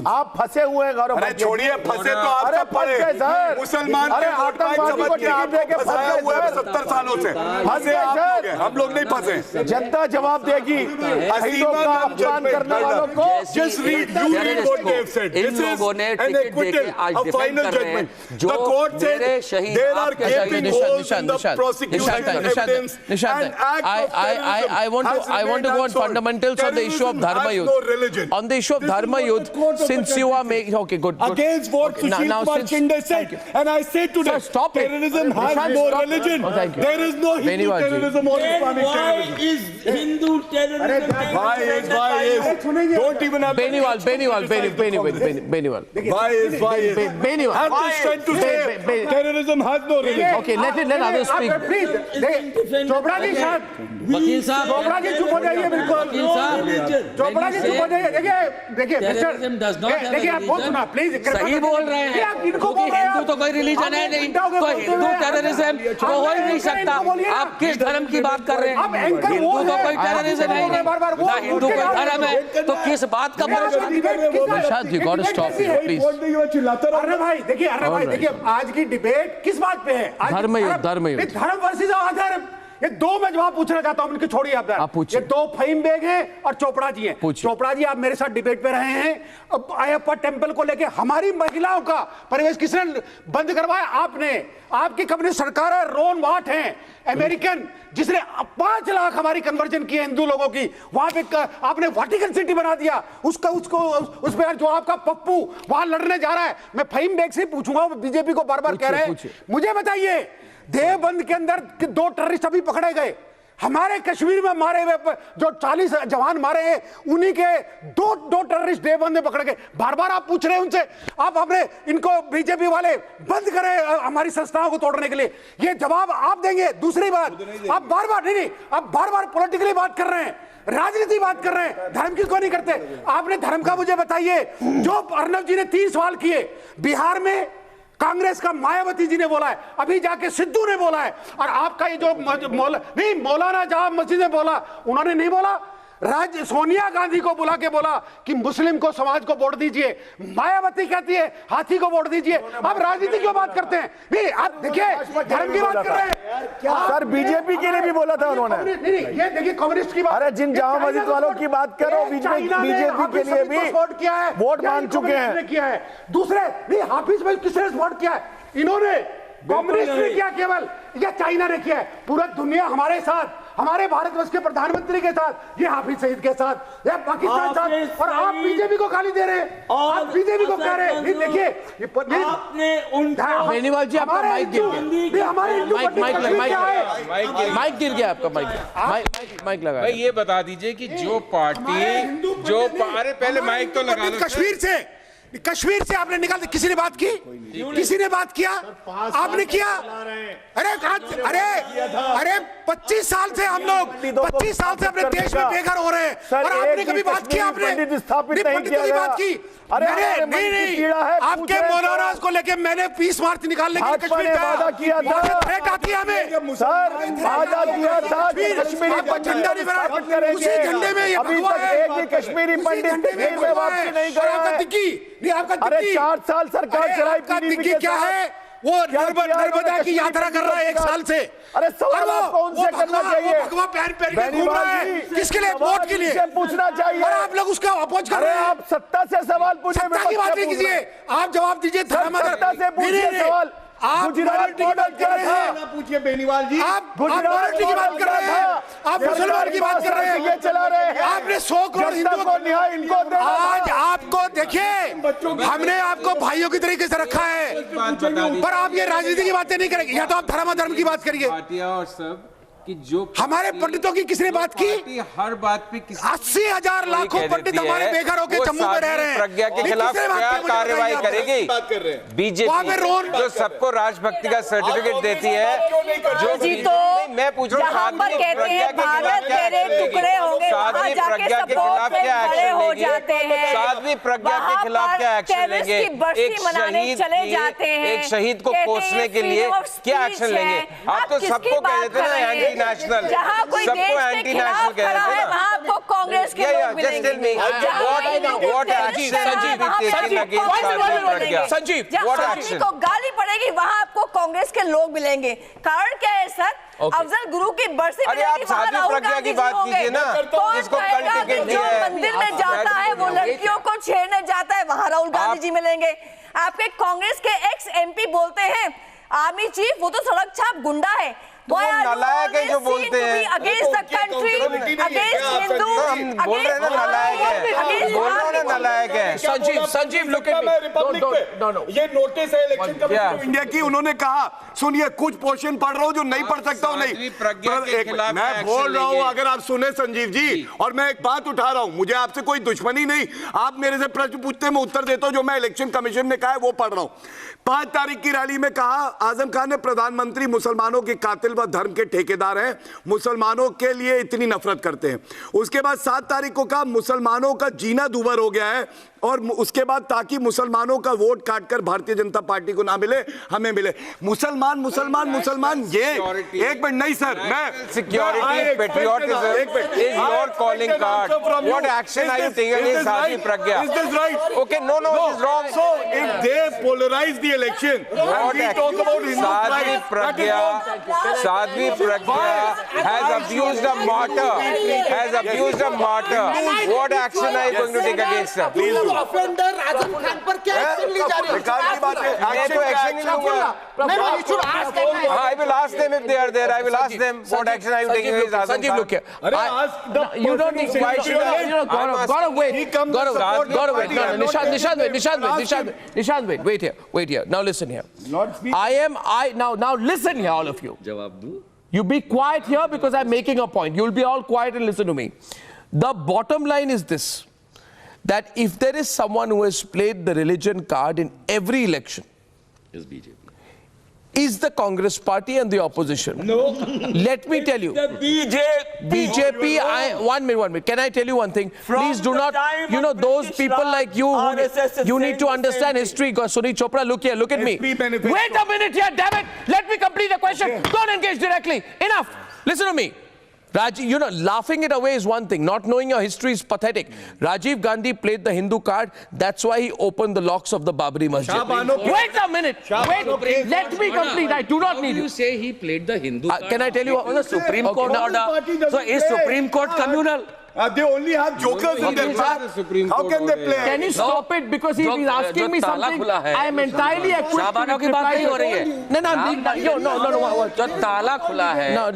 आप फंसे हुए हैं गौरव. अरे छोड़िए फंसे तो आप सब पड़े. मुसलमान के वोट बैंक समझ के फंसे हुए 70 सालों से. फंसे आप हम लोग नहीं फंसे. जनता जवाब देगी. शहीदों का अपमान करने वालों को. Just read. You read what they have said. This is an acquittal, a final judgment. The court said there are gaping I want to go on fundamentals on the issue of Dharma Yudh. On the issue of Dharma Yudh, since you are making... Okay, good. Against what Sushil Kumar Shinde said. And I say today, terrorism has no religion. There is no Hindu terrorism or Islamic terrorism. Why is Hindu terrorism? Why is? Don't even have... Beniwal. Beniwal. Have the strength to say terrorism has no religion. Okay, let others speak. Chopra ji साहब, वकील साहब, चोपड़ा जी चुप हो जाइए बिल्कुल। चोपड़ा जी चुप हो जाइए। देखिए देखिए आप बहुत सुना प्लीज। सही बोल रहे हैं, क्योंकि हिंदू तो कोई रिलीजन है नहीं, तो हिंदू टेररिज्म तो हो ही नहीं सकता। आप किस धर्म की बात कर रहे हैं? हिंदू तो कोई टेररिज्म है नहीं, ना हिंदू कोई धर्म है, तो किस बात का Nishad, you got to stop here, please. अरे भाई देखिए आज की डिबेट किस बात पे है? धर्म युद्ध। धर्म वर्सेस अधर्म, ये दो मैं जवाब पूछना चाहता हूं, इनकी छोड़िए आप ये दो फहीम बेग हैं और चोपड़ा जी हैं। चोपड़ा जी आप मेरे साथ डिबेट पे रहे हैं, अब अयप्पा टेंपल को लेके हमारी महिलाओं का परिवेश किसने बंद करवाया? आपने। आपकी कम्युनिस्ट सरकार है, रोन वाट है अमेरिकन, जिसने 5 लाख हमारी कन्वर्जन की है हिंदू लोगों की, वहां पे आपने वाटिकन सिटी बना दिया। उस पे जो आपका पप्पू वहां लड़ने जा रहा है, मैं फहीम बेग से पूछूंगा, बीजेपी को बार बार कह रहे हैं, मुझे बताइए देवबंद के अंदर 2 टेररिस्ट अभी पकड़े गए, हमारे कश्मीर में मारे हुए जो 40 जवान मारे हैं उन्हीं के दो टेररिस्ट देवबंद में पकड़े गए। बार बार आप पूछ रहे हैं उनसे, आप अपने इनको बीजेपी वाले बंद करें हमारी संस्थाओं को तोड़ने के लिए, ये जवाब आप देंगे। दूसरी बात, आप बार बार पॉलिटिकली बात कर रहे हैं, राजनीति बात कर रहे हैं, धर्म की क्यों नहीं करते? आपने धर्म का मुझे बताइए। जो अर्नब जी ने 3 सवाल किए, बिहार में कांग्रेस का मायावती जी ने बोला है, अभी जाके सिद्धू ने बोला है, और आपका ये जो मौलाना जहां मस्जिद ने बोला, उन्होंने नहीं बोला। सोनिया गांधी को बुला के बोला कि मुस्लिम को समाज को वोट दीजिए, मायावती कहती है हाथी को वोट दीजिए। आप राजनीति क्यों बात करते हैं? नहीं, आप देखिए धर्म की बात कर रहे हैं सर, बीजेपी के लिए भी बोला था उन्होंने। नहीं, ये देखिए कम्युनिस्ट की बात। अरे जिन जामा मस्जिद वालों की बात करो, बीजेपी के लिए भी वोट किया है, वोट मांग चुके हैं। किया है दूसरे नहीं, हाफिज भाई किसने वोट किया है? इन्होंने, कम्युनिस्ट ने किया केवल, या चाइना ने किया है? पूरा दुनिया हमारे साथ, हमारे भारतवर्ष के प्रधानमंत्री के साथ, ये हाफिज सईद के साथ, या पाकिस्तान के साथ, और आप बीजेपी को गाली दे रहे हैं, आप बीजेपी को कह रहे हैं। देखिए बेनीवाल जी, आपका माइक गिर गया, माइक गिर गया आपका, माइक लगा। भाई ये बता दीजिए कि जो पार्टी जो अरे पहले माइक तो लगा लो। कश्मीर से आपने निकाल दिया, किसी ने बात की? किसी ने बात किया? आपने किया? अरे 25 साल से हम लोग 25 साल से अपने देश में बेघर हो रहे हैं, और आपने कभी बात की? आपने स्थापित नहीं किया बात की? नहीं, आपके मौलाना को लेके मैंने 20 मार्च निकालने के लिए कश्मीर किया था, थ्रेट आती है हमें सर, वादा किया था आपका झंडा नहीं बना, उसी झंडे में ये अभी तक एक भी कश्मीरी पंडित में वापसी नहीं करा है। अरे 4 साल सरकार चलाई, दिक्की क्या है? वो नर्मदा की यात्रा कर रहा है 1 साल से। अरे सवाल आपको उनसे करना चाहिए, किसके लिए? वोट के लिए पूछना चाहिए, और आप लोग उसका अपोज कर रहे हैं। आप सत्ता से सवाल पूछे, सत्ता की बात नहीं कीजिए, आप जवाब दीजिए। सत्ता से पूछिए सवाल। आप गुजरात मॉडल क्या था? पूछिए बेनीवाल जी, आप गुजरात की बात कर रहे हैं, आप मुसलमान की बात कर रहे हैं, ये चला रहे हैं। आपने 100 करोड़ हिंदुओं को इनको आज आपको देखिए, हमने आपको भाइयों की तरीके से रखा है, पर आप ये राजनीति की बातें नहीं करेंगे, या तो आप धर्म की बात करिए। और सब कि जो हमारे पंडितों की किसने बात की? हर बात पे 80,000 लाखों पंडित हमारे बेघर होकर जम्मू में रह रहे हैं। प्रज्ञा के खिलाफ क्या कार्रवाई करेगी बीजेपी, जो सबको राजभक्ति का सर्टिफिकेट देती है? जो जी तो मैं पूछ रहा हूँ, जहां पर कहते हैं भारत तेरे टुकड़े होंगे, वहां जाके सपोर्ट में खड़े हो जाते हैं। साध्वी प्रज्ञा के खिलाफ क्या एक्शन लेंगे? एक शहीद को कोसने के लिए क्या एक्शन लेंगे? आप तो सबको कह देते हैं ना एंटी नेशनल, जहाँ कोई देश के खिलाफ खड़ा है वहाँ आपको कांग्रेस के लोग मिलेंगे। संजीव को गाली पड़ेगी वहाँ आपको कांग्रेस के लोग मिलेंगे। कारण क्या है सर? अफजल गुरु की बरसी मिलेगी, वहाँ राहुल गांधी जी होंगे। कौन कहेगा कि जो मंदिर में जाता है वो लड़कियों को छेड़ने जाता है, वहाँ राहुल गांधी जी मिलेंगे। आपके कांग्रेस के एक्स MP बोलते हैं आर्मी चीफ, वो तो सड़क छाप गुंडा है। तो वो नालायक है जो बोलते हैं against the country, against Hindu, बोल रहे हैं ना नालायक है, बोल रहे हैं ना नालायक है। Sanjeev look at me. ये नोटिस है इलेक्शन कमीशन ऑफ इंडिया की, उन्होंने कहा सुनिए कुछ पोर्शन पढ़ रहा हूँ जो नहीं पढ़ सकता हूँ, नहीं मैं बोल रहा हूँ, अगर आप सुने संजीव जी, और मैं एक बात उठा रहा हूँ, मुझे आपसे कोई दुश्मनी नहीं, आप मेरे से प्रश्न पूछते मैं उत्तर देता हूँ, जो मैं इलेक्शन कमीशन ने कहा है वो पढ़ रहा हूँ। 5 तारीख की रैली में कहा आजम खान ने प्रधानमंत्री मुसलमानों के कातिल व धर्म के ठेकेदार हैं, मुसलमानों के लिए इतनी नफरत करते हैं। उसके बाद 7 तारीख को कहा मुसलमानों का जीना दूभर हो गया है, और उसके बाद ताकि मुसलमानों का वोट काटकर भारतीय जनता पार्टी को ना मिले हमें मिले। मुसलमान मुसलमान मुसलमान, ये एक मिनट नहीं सर, मैं security patriotism is your calling card. What action are you taking against Sadhvi Pragya? Is this right? Okay, no, it is wrong. So if they polarize the election and we talk about Hindu pride, Sadhvi Pragya has abused a martyr. What action are you going to take against her? Offender Azam Khan पर क्या action ली जा रही है? सरकार की बात है, मैं तो एक्शन नहीं लूंगा। I will ask them if they are there. I will ask them what action are you taking against Azam Khan? Sanjeev, look here. You don't need why should Gaurav, wait. Gaurav, wait. No, Nishant, wait here. Now listen here. Now listen here, all of you. You be quiet here because I'm making a point. You'll be all quiet and listen to me. The bottom line is this, that if there is someone who has played the religion card in every election, is the Congress party and the opposition. No. Let me tell you. BJP, one minute. Can I tell you one thing? Please do not, those people like you, you need to understand history. Sunil Chopra, look here, look at me. Wait a minute here, damn it. Let me complete the question. Don't engage directly. Enough. Listen to me. Rajiv, laughing it away is one thing. Not knowing your history is pathetic. Rajiv Gandhi played the Hindu card. That's why he opened the locks of the Babri Masjid. Wait a minute. Wait. Let me complete. I do not need you. You say he played the Hindu card. Can I tell you? The Supreme Court order. So is Supreme Court communal? They only have jokers in their class. How can they play? Can you stop it? Because he is asking me something. I am entirely equipped to reply. No.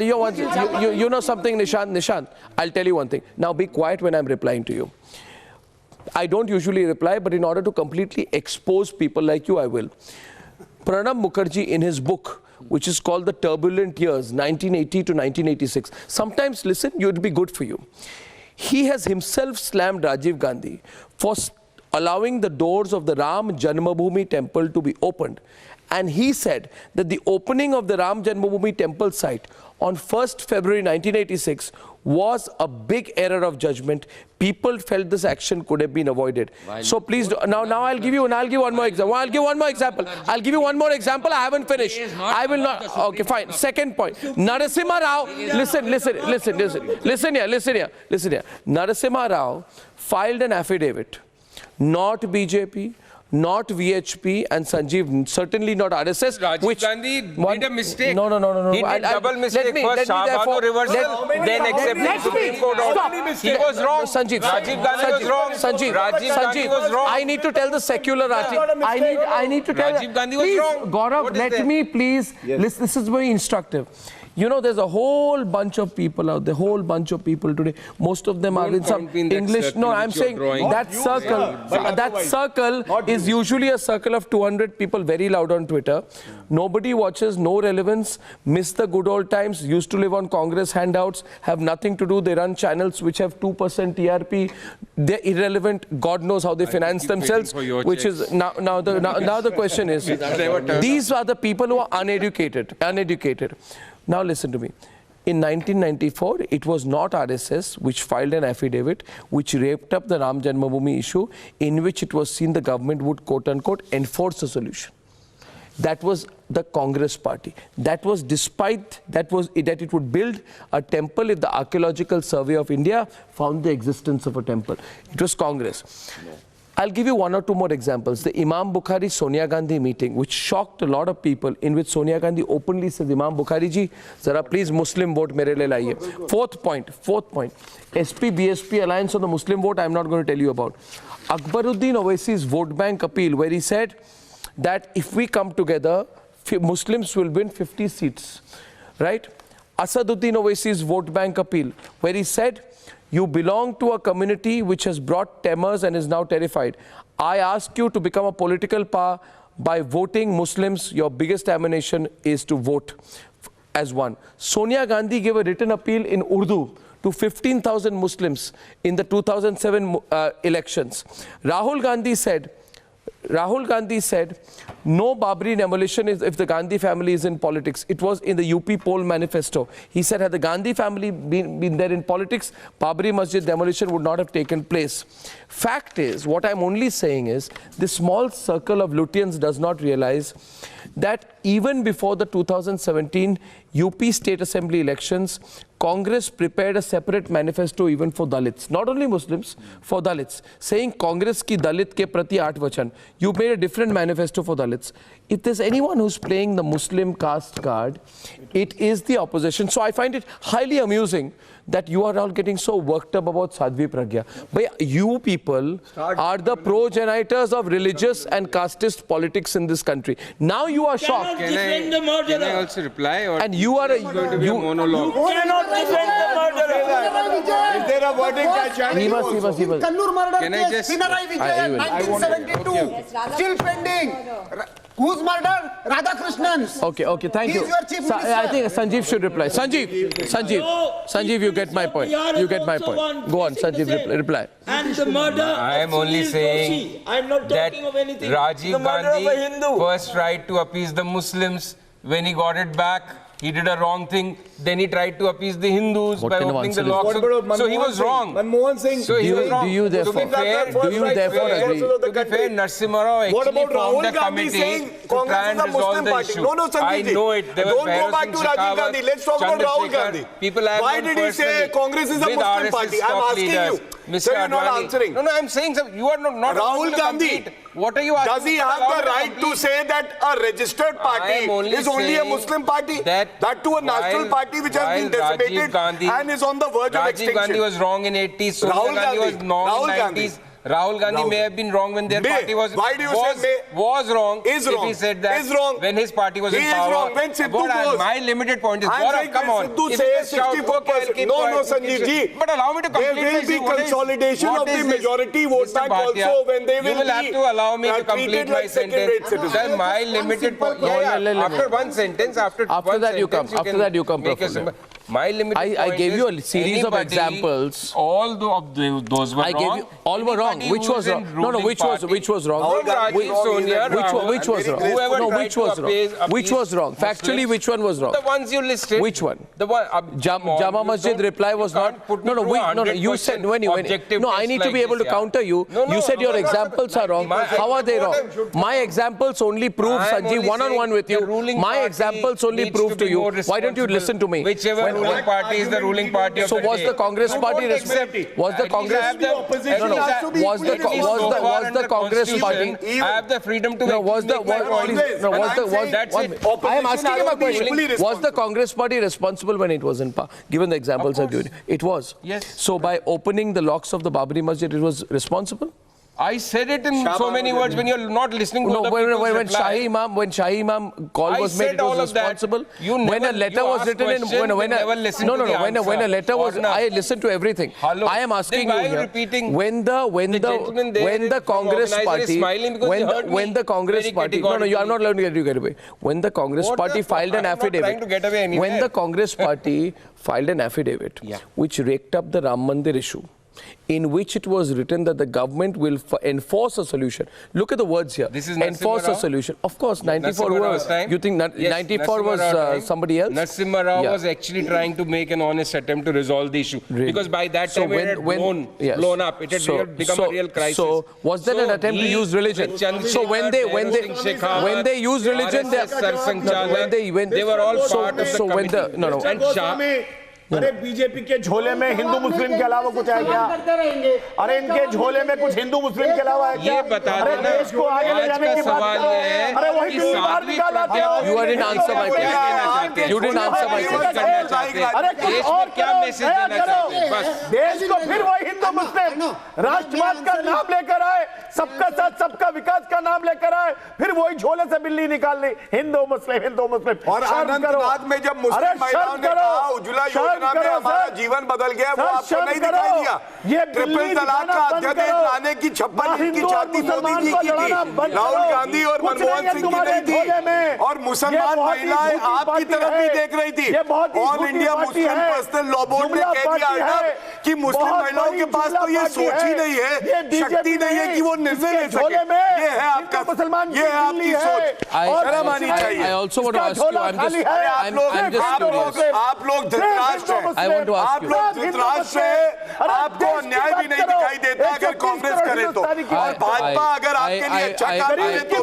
You know something, Nishant? I'll tell you one thing. Now be quiet when I'm replying to you. I don't usually reply, but in order to completely expose people like you, I will. Pranab Mukherjee, in his book, which is called The Turbulent Years, 1980 to 1986. Sometimes, listen, it would be good for you. He has himself slammed Rajiv Gandhi for allowing the doors of the Ram Janmabhoomi temple to be opened. And he said that the opening of the Ram Janmabhoomi temple site on 1st February 1986 was a big error of judgment. People felt this action could have been avoided. So please, now I'll give one more example. I'll give you one more example. I haven't finished. I will not. Okay, fine. Second point. Narasimha Rao, listen here. Narasimha Rao filed an affidavit. Not BJP, not VHP, and Sanjeev, certainly not RSS. Rajiv Gandhi did a mistake. No. He did double mistake. First Shahbano reversal, then accepting Supreme Court order. He was wrong. Sanjeev, Rajiv Gandhi was wrong. Sanjeev, Gandhi was wrong. I need to tell the secular Rajiv. I need to tell. Rajiv Gandhi was please, wrong. Gaurav, let me please. Listen, this is very instructive. There's a whole bunch of people out there, today. Most of them are in some English. No, I'm saying that circle is usually a circle of 200 people, very loud on Twitter. Nobody watches, no relevance, miss the good old times, used to live on Congress handouts, have nothing to do. They run channels which have 2% TRP. They're irrelevant. God knows how they finance themselves. Which is now the question is, these are the people who are uneducated. Now listen to me. In 1994, it was not RSS which filed an affidavit which raped up the Ram Janmabhoomi issue, in which it was seen the government would quote-unquote enforce a solution. That was the Congress party. That was despite that it would build a temple if the Archaeological Survey of India found the existence of a temple. It was Congress. No. I'll give you one or two more examples. The Imam Bukhari Sonia Gandhi meeting, which shocked a lot of people, in which Sonia Gandhi openly says, Imam Bukhari ji, zara please Muslim vote mere liye laiye. Fourth point. SP-BSP alliance on the Muslim vote, I'm not going to tell you about. Akbaruddin Owaisi's vote bank appeal, where he said that if we come together, Muslims will win 50 seats, right? Asaduddin Owaisi's vote bank appeal, where he said, you belong to a community which has brought tremors and is now terrified. I ask you to become a political power by voting Muslims. Your biggest ammunition is to vote as one. Sonia Gandhi gave a written appeal in Urdu to 15,000 Muslims in the 2007 elections. Rahul Gandhi said, no Babri demolition is if the Gandhi family is in politics. It was in the UP poll manifesto. He said, had the Gandhi family been there in politics, Babri Masjid demolition would not have taken place. Fact is, what I'm only saying is, this small circle of Lutyens does not realize that even before the 2017 UP State Assembly elections, Congress prepared a separate manifesto even for Dalits, not only Muslims, for Dalits, saying Congress ki Dalit ke prati 8 vachan. You made a different manifesto for Dalits. If there's anyone who's playing the Muslim caste card, it is the opposition. So I find it highly amusing that you are all getting so worked up about Sadhvi Pragya. But you people are the progenitors of religious and casteist politics in this country. Now you are shocked. Can I also reply? Or And you are a... going to be a monologue. You cannot defend the murderer. Is there a verdict by Chinese? He must. Kannur murder Can I case, just- Pinarayi Vijayan, 1972, still pending. Whose murder? Radhakrishnan. Okay, thank you. He is your chief minister. I think Sanjeev should reply. Sanjeev, you get my point. You get my point. Go on, Sanjeev, reply. And the murder. I am only saying I'm not that talking of anything. Rajiv murder of a Gandhi Hindu. first tried to appease the Muslims. When he got it back, he did a wrong thing. Then he tried to appease the Hindus What by kind of opening the answer is locks. this? So he was wrong. Manmohan Singh. So he was wrong. Do you therefore- to be fair, agree? To be fair, Narasimha Rao What actually about formed Rahul a Gandhi committee saying to Congress try and is a resolve Muslim the party? issue. No, Sanjeev I ji. know it. There was Don't go Bhairav back Singh to Rajiv Shekhawat, Gandhi. Let's talk about Rahul Chandrasekhar. Gandhi. People have Why known did he say personally Congress is a with Muslim RSS party? I'm top asking leaders, you. Mr. Sir, you're not Advani. answering. No, I'm saying something. You are not Rahul Gandhi, complete. What are you asking? does he have the right to say that a registered party is only a Muslim party? That to a national party which has been decimated and is on the verge of Rajiv extinction. Gandhi was wrong in 80s. Sonia Gandhi was wrong in 90s. Rahul Gandhi may have been wrong when their party was Why do you say may? Was wrong. Is if wrong. he said that Is wrong. when his party was He in is power. wrong. When Sidhu goes. My limited point is, I'm Gaurav, saying come when on. Sidhu If you says just shout, 64%. okay, No, point, Sanjeev ji. But allow me to complete There will my be see, what is- consolidation what of the is this? majority vote Mr. bank Bhatia, also when they will you will have be to allow me to treated complete my like second-rate sentence. citizens. Sir, my limited point. After one sentence, after one that you come. sentence, After that you come, make a Praful. simple- My limited I point gave is you a series of anybody, examples. All those were I wrong. gave you all were wrong. Anybody Which who was is wrong? in No, ruling which was wrong? Rahul Gandhi, Sonia, Rahul, Which was wrong? whoever No, tried which to was wrong? appease Which was wrong? Factually, Muslims, which one was wrong? The ones you listed. Which one? The one. Jama Masjid reply was not. No. You said when you. No, I need to be able to counter you. You said your examples are wrong. How are they wrong? My examples only prove, Sanjeev, one-on-one with you. My examples only prove to you. Why don't you listen to me? Whichever ruling party is the ruling party of So the was day. the Congress party was the Congress was the Congress party have the freedom to was the that's it. I am asking him a question. Was the Congress party responsible when it was in power? Given the examples I've given, it was. Yes. So by opening the locks of the Babri Masjid, it was responsible. I said it in so many words when you're not listening to No, the when people's reply. Shahi Imam call I was made, said it was all of that. responsible. You When never- a letter you was ask written in, questions, when you never listen to the when a answer. letter was, Or not. I listened to everything. Hello. I am asking Then why you are you here, repeating? when gentleman there the from Congress organizer is party, smiling because he heard when me the Congress very party, no, you are not allowed to get away. When the Congress What party the- filed an I'm not trying to affidavit, get away anywhere. when the Congress party filed an affidavit, which raked up the Ram Mandir issue, in which it was written that the government will enforce a solution. Look at the words here. This is enforce Narasimha a Rao? solution. Of course, 94 Narasimha was. Rao's time? You think Yes, 94 Narasimha was Rao time. somebody else? Narasimha Rao Yeah. was actually trying to make an honest attempt to resolve the issue. Really? Because by that So time it had blown up. It had become a real crisis. So was there an attempt to use religion? So when they use religion, they were all part of the committee. And Shah, अरे BJP के झोले में हिंदू मुस्लिम के अलावा कुछ है क्या? अरे इनके झोले में कुछ हिंदू मुस्लिम के अलावा है क्या? ये बता अरे देना। देश को आगे ले आज जाने का की बात सवाल करो। ये है अरे वही कि बिल बाहर साध्वी निकाला प्रज्ञा था। You didn't answer my question. You didn't answer my question. देश में क्या मैसेज देना चाहते हैं? बस देश को फिर वही हिंदू मुस्लिम राष्ट्रवाद का नाम लेकर आए, सबका साथ सबका विकास का नाम लेकर आए, फिर वही झोले से बिल्ली निकाल ली, हिंदू मुस्लिम। और अनंतनाग में जब मुस्लिम महिलाओं ने कहा उज्ज्वला योजना में हमारा जीवन बदल गया, वो आपको नहीं दिखाई दिया? ये ट्रिपल तलाक का अध्यादेश लाने की 56 इंच की छाती मोदी जी की थी, राहुल गांधी और मनमोहन सिंह की नहीं थी, और मुसलमान महिलाएं आपकी तरफ भी देख रही थी। All India Muslim personal law board ने कह दिया कि मुस्लिम महिलाओं के पास तो ये सोच ही नहीं है, शक्ति नहीं है कि वो निर्णय ले सके। ये है आपका मुसलमान, ये है आपकी सोच, शर्म आनी चाहिए। I also want to ask you, I'm just curious. आप लोग धृतराष्ट्र हैं, I want to ask आप you. लोग धृतराष्ट्र हैं, आपको अन्याय भी नहीं दिखाई देता अगर कांग्रेस करे तो, और भाजपा अगर आपके लिए अच्छा काम करे तो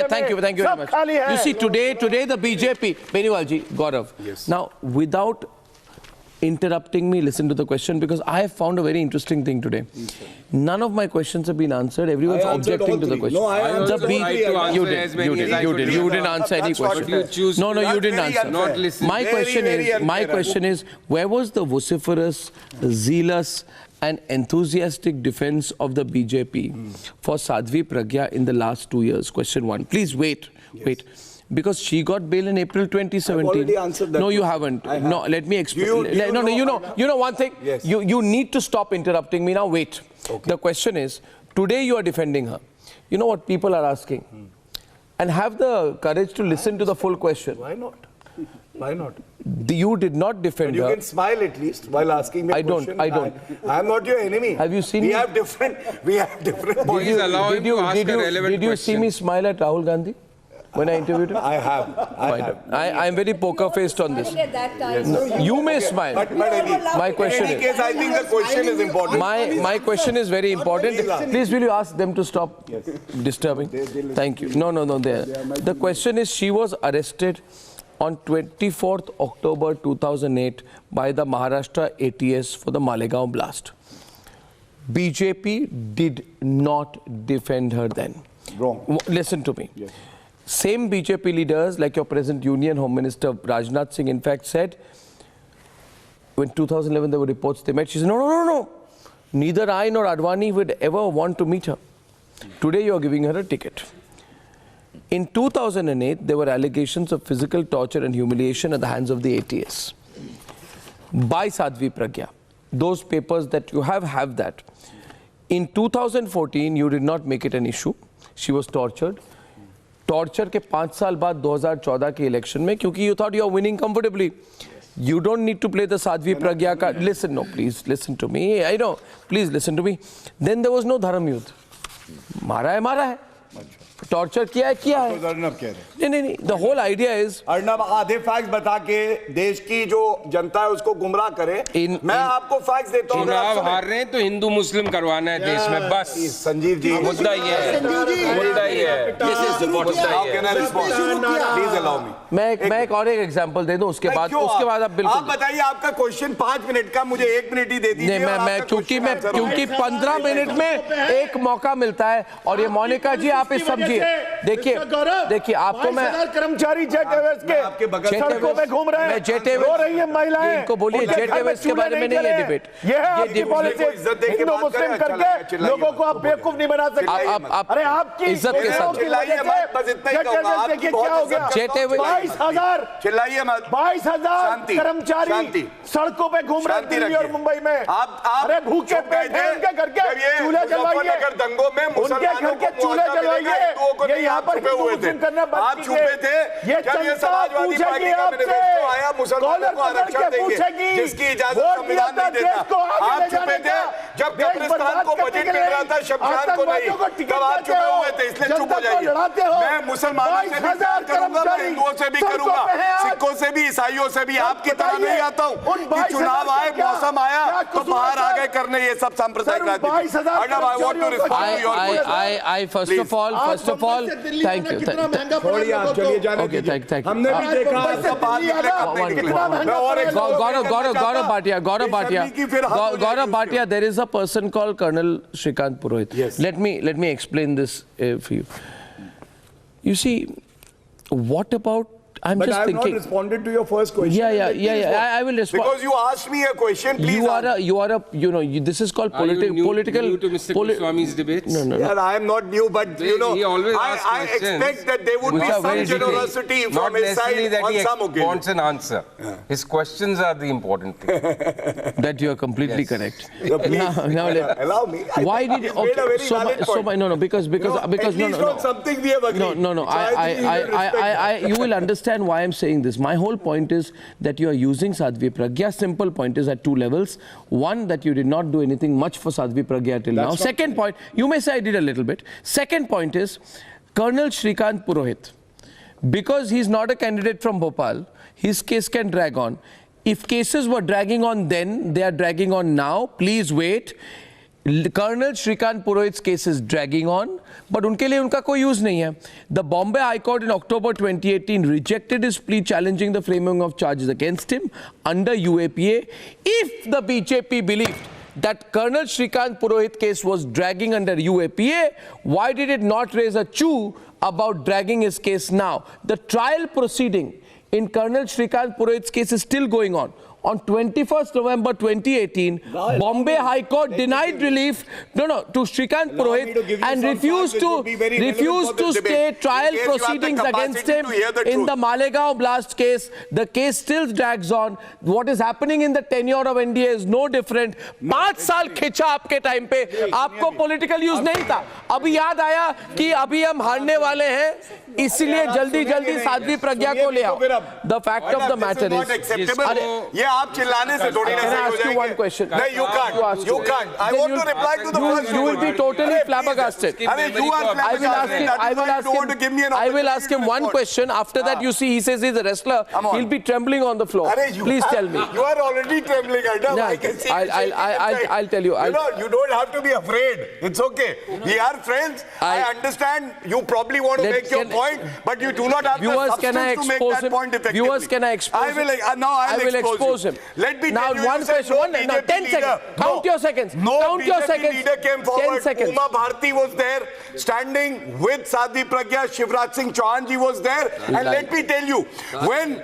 Thank you very much. You see, today the BJP, Beniwal ji, Gaurav. Yes. Now, without interrupting me, listen to the question, because I have found a very interesting thing today. None of my questions have been answered. Everyone's objecting to the question. No, I answered the right to answer as many as I could. You didn't answer any question. No, you didn't answer. Not listen. My question is, where was the vociferous, zealous, and enthusiastic defense of the BJP for Sadhvi Pragya in the last 2 years? Question one. Please wait. Because she got bail in April 2017. I've already answered that. No, you haven't. No, let me explain. You know one thing. Yes. You need to stop interrupting me now. Wait. Okay. The question is, today you are defending her. You know what people are asking? And have the courage to listen to the full question. Why not? Why not? You did not defend her. You can smile at least while asking me a question. I don't. I'm not your enemy. Have you seen we me? Have different points. Please allow him to ask a relevant Did you see me smile at Rahul Gandhi when I interviewed him? I have. I am very poker-faced on this. No, you may smile. But my question in any case, I think the question is important. My question is very important. Please, will you ask them to stop disturbing? Thank you. No. The question is, she was arrested on 24th October 2008 by the Maharashtra ATS for the Malegaon blast. BJP did not defend her then. Wrong. Listen to me. Yes. Same BJP leaders, like your present Union Home Minister Rajnath Singh, in fact, said, when 2011 there were reports they met, she said, no. Neither I nor Advani would ever want to meet her. Today you are giving her a ticket. In 2008, there were allegations of physical torture and humiliation at the hands of the ATS by Sadhvi Pragya. Those papers that you have that. In 2014, you did not make it an issue. She was tortured. Torture के 5 साल बाद 2014 के election में, क्योंकि you thought you are winning comfortably. You don't need to play the Sadhvi Pragya card. Listen, please listen to me. I know. Please listen to me. Then there was no Dharam Yudh. मारा है. Torture किया है अर्नब कह रहे नहीं the whole idea is Arnab आधे facts बता के देश की जो जनता है उसको गुमराह करे। मैं आपको फैक्ट्स देता हूं। चुनाव हार रहे हैं तो हिंदू मुस्लिम करवाना है देश में, बस। संजीव जी मुद्दा ही है। प्लीज अलाउ मी। मैं एक और एग्जांपल दे दूं, उसके बाद आप बिल्कुल आप बताइए। आपका क्वेश्चन 5 मिनट का, मुझे 1 मिनट ही दे दीजिए। मैं क्योंकि 15 मिनट में एक मौका मिलता है, और ये मोनिका जी आप इस समझिए, देखिए आपको मैं कर्मचारी जेट एयरवेज के सड़कों पे घूम रहे हैं, जेट एयरवेज रो रही है महिलाएं, इनको बोलिए जेट एयरवेज के बारे में नहीं है डिबेट। ये है आपकी पॉलिसी, हिंदू मुस्लिम करके लोगों को आप बेवकूफ नहीं बना सकते। अरे आपकी इज्जत के साथ क्या हो गया? जेट एयरवेज 22,000 कर्मचारी सड़कों पे घूम रहे हैं दिल्ली और मुंबई में। अरे भूखे पेट है उनके घर के चूल्हे जलवाइए, उनके घर के चूल्हे जलवाइए। ये यहाँ पर मुस्लिम करना आप छुपे थे जब ये समाजवादी पार्टी का मैनिफेस्टो आया, मुसलमानों को आरक्षण देंगे जिसकी इजाजत संविधान नहीं देता। आप छुपे थे जब कब्रिस्तान को बजट मिल रहा था, शमशान को नहीं, तब आप छुपे हुए थे, इसलिए चुप हो जाइए। मैं मुसलमानों से भी प्यार करूंगा, मैं हिंदुओं से भी करूंगा, सिखों से भी, ईसाइयों से भी। आपकी तरह नहीं आता हूँ कि चुनाव आए, मौसम आया तो बाहर आ गए करने ये सब सांप्रदायिक राजनीति। First of all, thank you. Okay, thank you. हमने भी देखा Gaurav Bhatia, there is a person called Colonel Shrikant Purohit. Yes. Let me explain this for you. You see, what about I'm but just I have thinking. not responded to your first question. Yeah. I will respond. Because you asked me a question, please. This is called political. New to Mr. Goswami's debates? No. Yeah, I am not new, but He always asks I questions expect that there would be which are some very detailed. generosity Not from his necessarily side that on he some occasions. wants an answer. His questions are the important thing. That you are completely correct. So please, allow me. Why did He's made a very valid point. no because At least on something we have agreed. No. You will understand why I'm saying this. My whole point is that you are using Sadhvi Pragya. Simple point is at two levels. One, that you did not do anything much for Sadhvi Pragya till now. Second point, you may say I did a little bit. Second point is Colonel Shrikant Purohit. Because he's not a candidate from Bhopal, his case can drag on. If cases were dragging on then, they are dragging on now. Please wait. Colonel Shrikant Purohit's case is dragging on, but उनके लिए उनका कोई use नहीं है. The Bombay High Court in October 2018 rejected his plea challenging the framing of charges against him under UAPA. If the BJP believed that Colonel Shrikant Purohit case was dragging under UAPA, why did it not raise a chew about dragging his case now? The trial proceeding in Colonel Shrikant Purohit's case is still going on. On 21st November 2018, Bombay High Court denied relief to Shrikant Purohit and refused to stay trial proceedings against him in the Malegaon blast case. The case still drags on. What is happening in the tenure of NDA is no different. 5 साल खिंचा आपके time पे, आपको political use नहीं था. अभी याद आया कि अभी हम हारने वाले हैं, इसलिए जल्दी साध्वी प्रज्ञा को ले आओ. The fact of the matter is, आप चिल्लाने से थोड़ी ना सही हो जाएंगे. one question. नहीं, you can't. I want to reply to the first. You will be totally flabbergasted. I will ask him one question. After that, you see, he says he's a wrestler. He'll be trembling on the floor. Please tell me. You are already trembling, Adam. I can see. I'll tell you. You don't have to be afraid. It's okay. We are friends. I understand. You probably want to make your point, but you do not have the substance to make that point effectively. Viewers, can I expose him? I will expose him. Let me tell you, one question. 10 seconds. Count your seconds. No BJP leader came forward. Uma Bharti was there, standing with Sadhvi Pragya. Shivraj Singh Chauhan ji was there. And let me tell you, when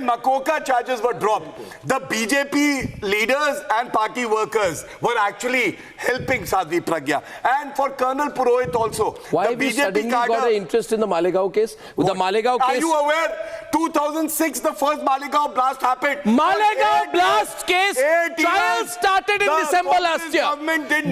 Makoka charges were dropped, the BJP leaders and party workers were actually helping Sadhvi Pragya. And for Colonel Purohit also. Why have you suddenly got an interest in the Malegaon case? With the Malegaon case? Are you aware? 2006, the first Malegaon blast happened. Malegaon blast case trial started in December last year.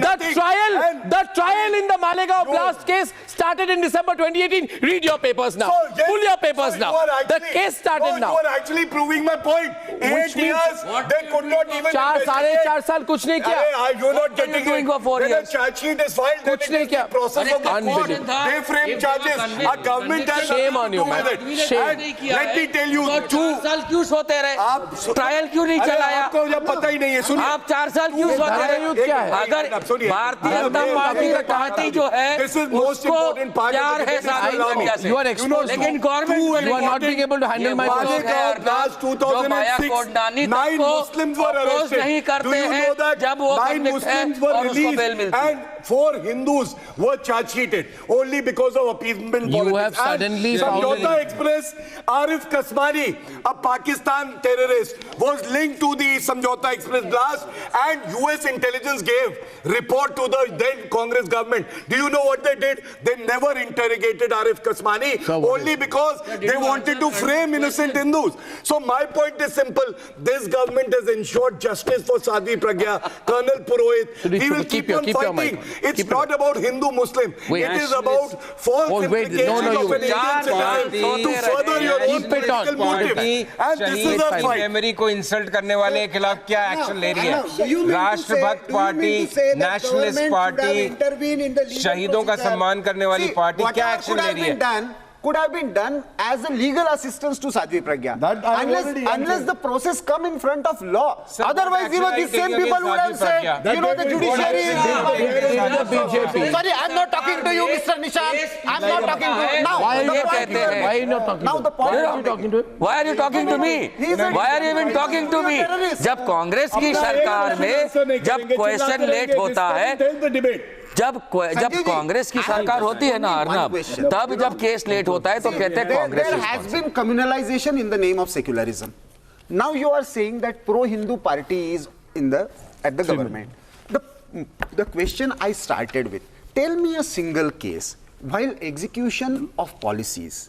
The trial in the Malegaon blast case started in December 2018. Read your papers now. Pull your papers now. The case started now. You are actually proving my point. 8 years, they could not even investigate. 4 साल कुछ नहीं किया. You're not getting doing for 4 years. When a charge sheet is filed, कुछ नहीं किया. Process of the court. They frame charges. Our government has shame on you, man. Shame. Let me tell you, 4 साल क्यों सोते रहे? Trial क्यों नहीं चलाया? आपको जब पता ही नहीं है. सुनिए. आप 4 साल क्यों सोते रहे? अगर भारतीय जनता पार्टी का पार्टी जो है, उसको प्यार है साध्वी प्रज्ञा से. You are exposed. लेकिन government you are not being able to handle my question. Last 2006, 9 Muslims were arrested. नहीं करते Do you know that? जब वो 9 Muslims were released and 4 Hindus were charge sheeted only because of appeasement politics. You have suddenly Samjhauta Express, Arif Kasbani, a Pakistan terrorist, was linked to the Samjhauta Express blast, and US intelligence gave report to the then Congress government. Do you know what they did? They never interrogated Arif Kasbani only because they wanted to frame innocent Hindus. So my point is simple. This government has ensured justice for Sadhvi Pragya, Colonel Purohit. We will keep on fighting. It's not about Hindu-Muslim. It is about false implications of an Indian citizen to further your own political motive. And this is a fight. Memory को insult करने वाले के खिलाफ क्या action ले रही है? राष्ट्रभक्त party, nationalist party, शहीदों का सम्मान करने वाली पार्टी क्या एक्शन ले रही है? Could have been done as a legal assistance to Sadhvi Pragya. Unless the process come in front of law. Otherwise, these same people would have said, the judiciary is... Sorry, I'm not talking to you, Mr. Nishant. I'm not talking to you. Now, why are you not talking now, the point are you talking to him? Why are you talking to me? Why are you even talking to me? जब कांग्रेस की सरकार में जब question let होता है जब कांग्रेस की सरकार होती है ना अर्नब, तब जब केस लेट होता है तो कहते हैं Congress. There has been communalization in the name of secularism. Now you are saying that pro-Hindu party is at the government. The question I started with, tell me a single case while execution of policies,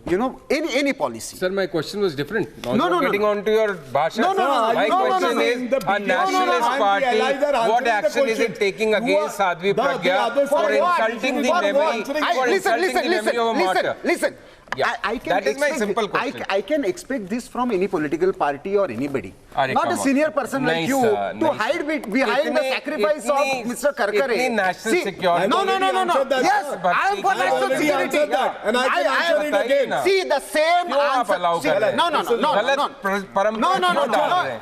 you know, any policy. Sir, my question was different. No. Getting on to your bhashan. My question is, a nationalist party, what action is it taking against Sadhvi Pragya for insulting the memory of a martyr? Listen. Yeah, that is my simple question. I can expect this from any political party or anybody. Not a come senior on. person like Nice, you sir, to nice. hide behind the sacrifice of Mr. Karkare. Itni national security. No. Yes, I am for national security. And I can answer it again. See, the same answer. No.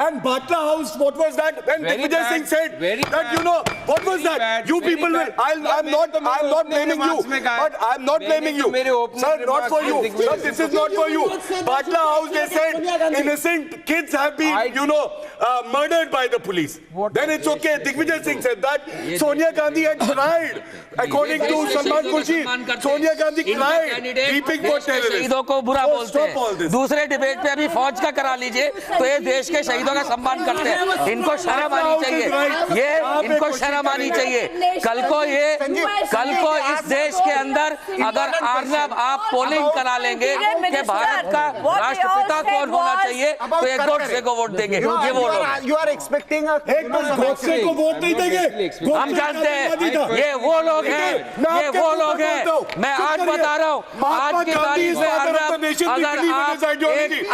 And Batla House, what was that? When Digvijay Singh said that, you know, what was that? You people will, I'm not blaming you. But I'm not blaming you. Sir, not for you. Sir, this is not for you. Batla House, they said innocent kids have been, you know, murdered by the police. Then it's okay. Digvijay Singh said that. Sonia Gandhi had tried. According to Salman Khurshid, Sonia Gandhi tried keeping for terrorists. शहीदों को बुरा बोलते हैं। दूसरे debate पे अभी फौज का करा लीजिए तो ये देश के शहीदों का सम्मान करते हैं। इनको शर्म आनी चाहिए। इनको शर्म आनी चाहिए। कल को इस देश के अंदर अगर अर्नब आप पोलिंग करा लेंगे कि भारत का राष्ट्रपिता कौन होना चाहिए तो एक गोडसे को वोट देंगे। ये वो लोग। You are expecting a Godse को वोट नहीं देंगे। हम जानते हैं ये वो लोग हैं। ये वो लोग हैं। मैं आज बता रहा हूँ आज की तारीख में अगर आप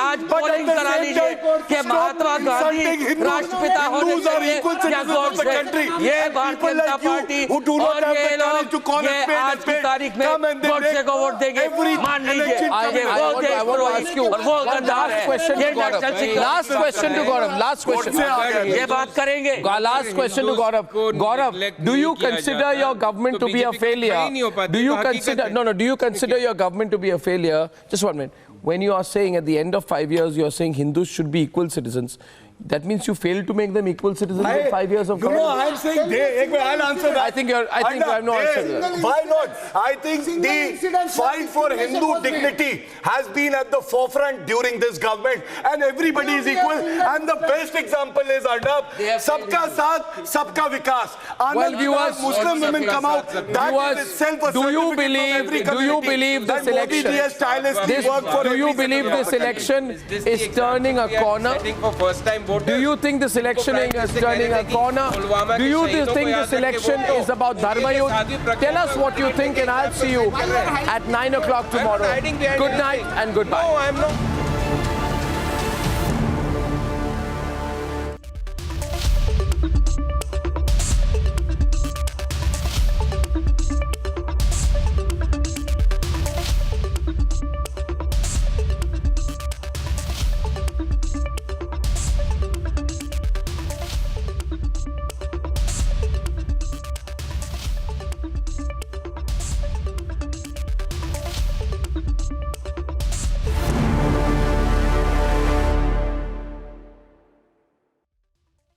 आज पोलिंग करा लीजिए कि महात्मा गांधी राष्ट्रपिता होने चाहिए या गोडसे, ये भारतीय जनता पार्टी और ये लोग ये आज की तारीख में गोडसे को वोट देंगे। मान लीजिए ये वो देशद्रोही और वो गद्दार है। ये Last question to Gaurav. Last question. ये बात करेंगे। Last question to Gaurav. Gaurav, do you consider your government to be a failure? Do you consider your government to be a failure? Just 1 minute. When you are saying at the end of 5 years, you are saying Hindus should be equal citizens. That means you failed to make them equal citizens in 5 years of government. No, I'm saying I'll answer that. I think you have no answer to that. Why not? I think the fight for Hindu dignity has been at the forefront during this government, and everybody is equal. And the best example is Arnab. Sabka Saath, Sabka Vikas. Well, viewers, Muslim women come out. That is itself a do you believe this election? Do you believe this election is turning a corner? Do you think this election is turning a corner? Do you think this election is about Dharma Yuddha? Tell us what you think and I'll see you at 9 o'clock tomorrow. Good night and goodbye.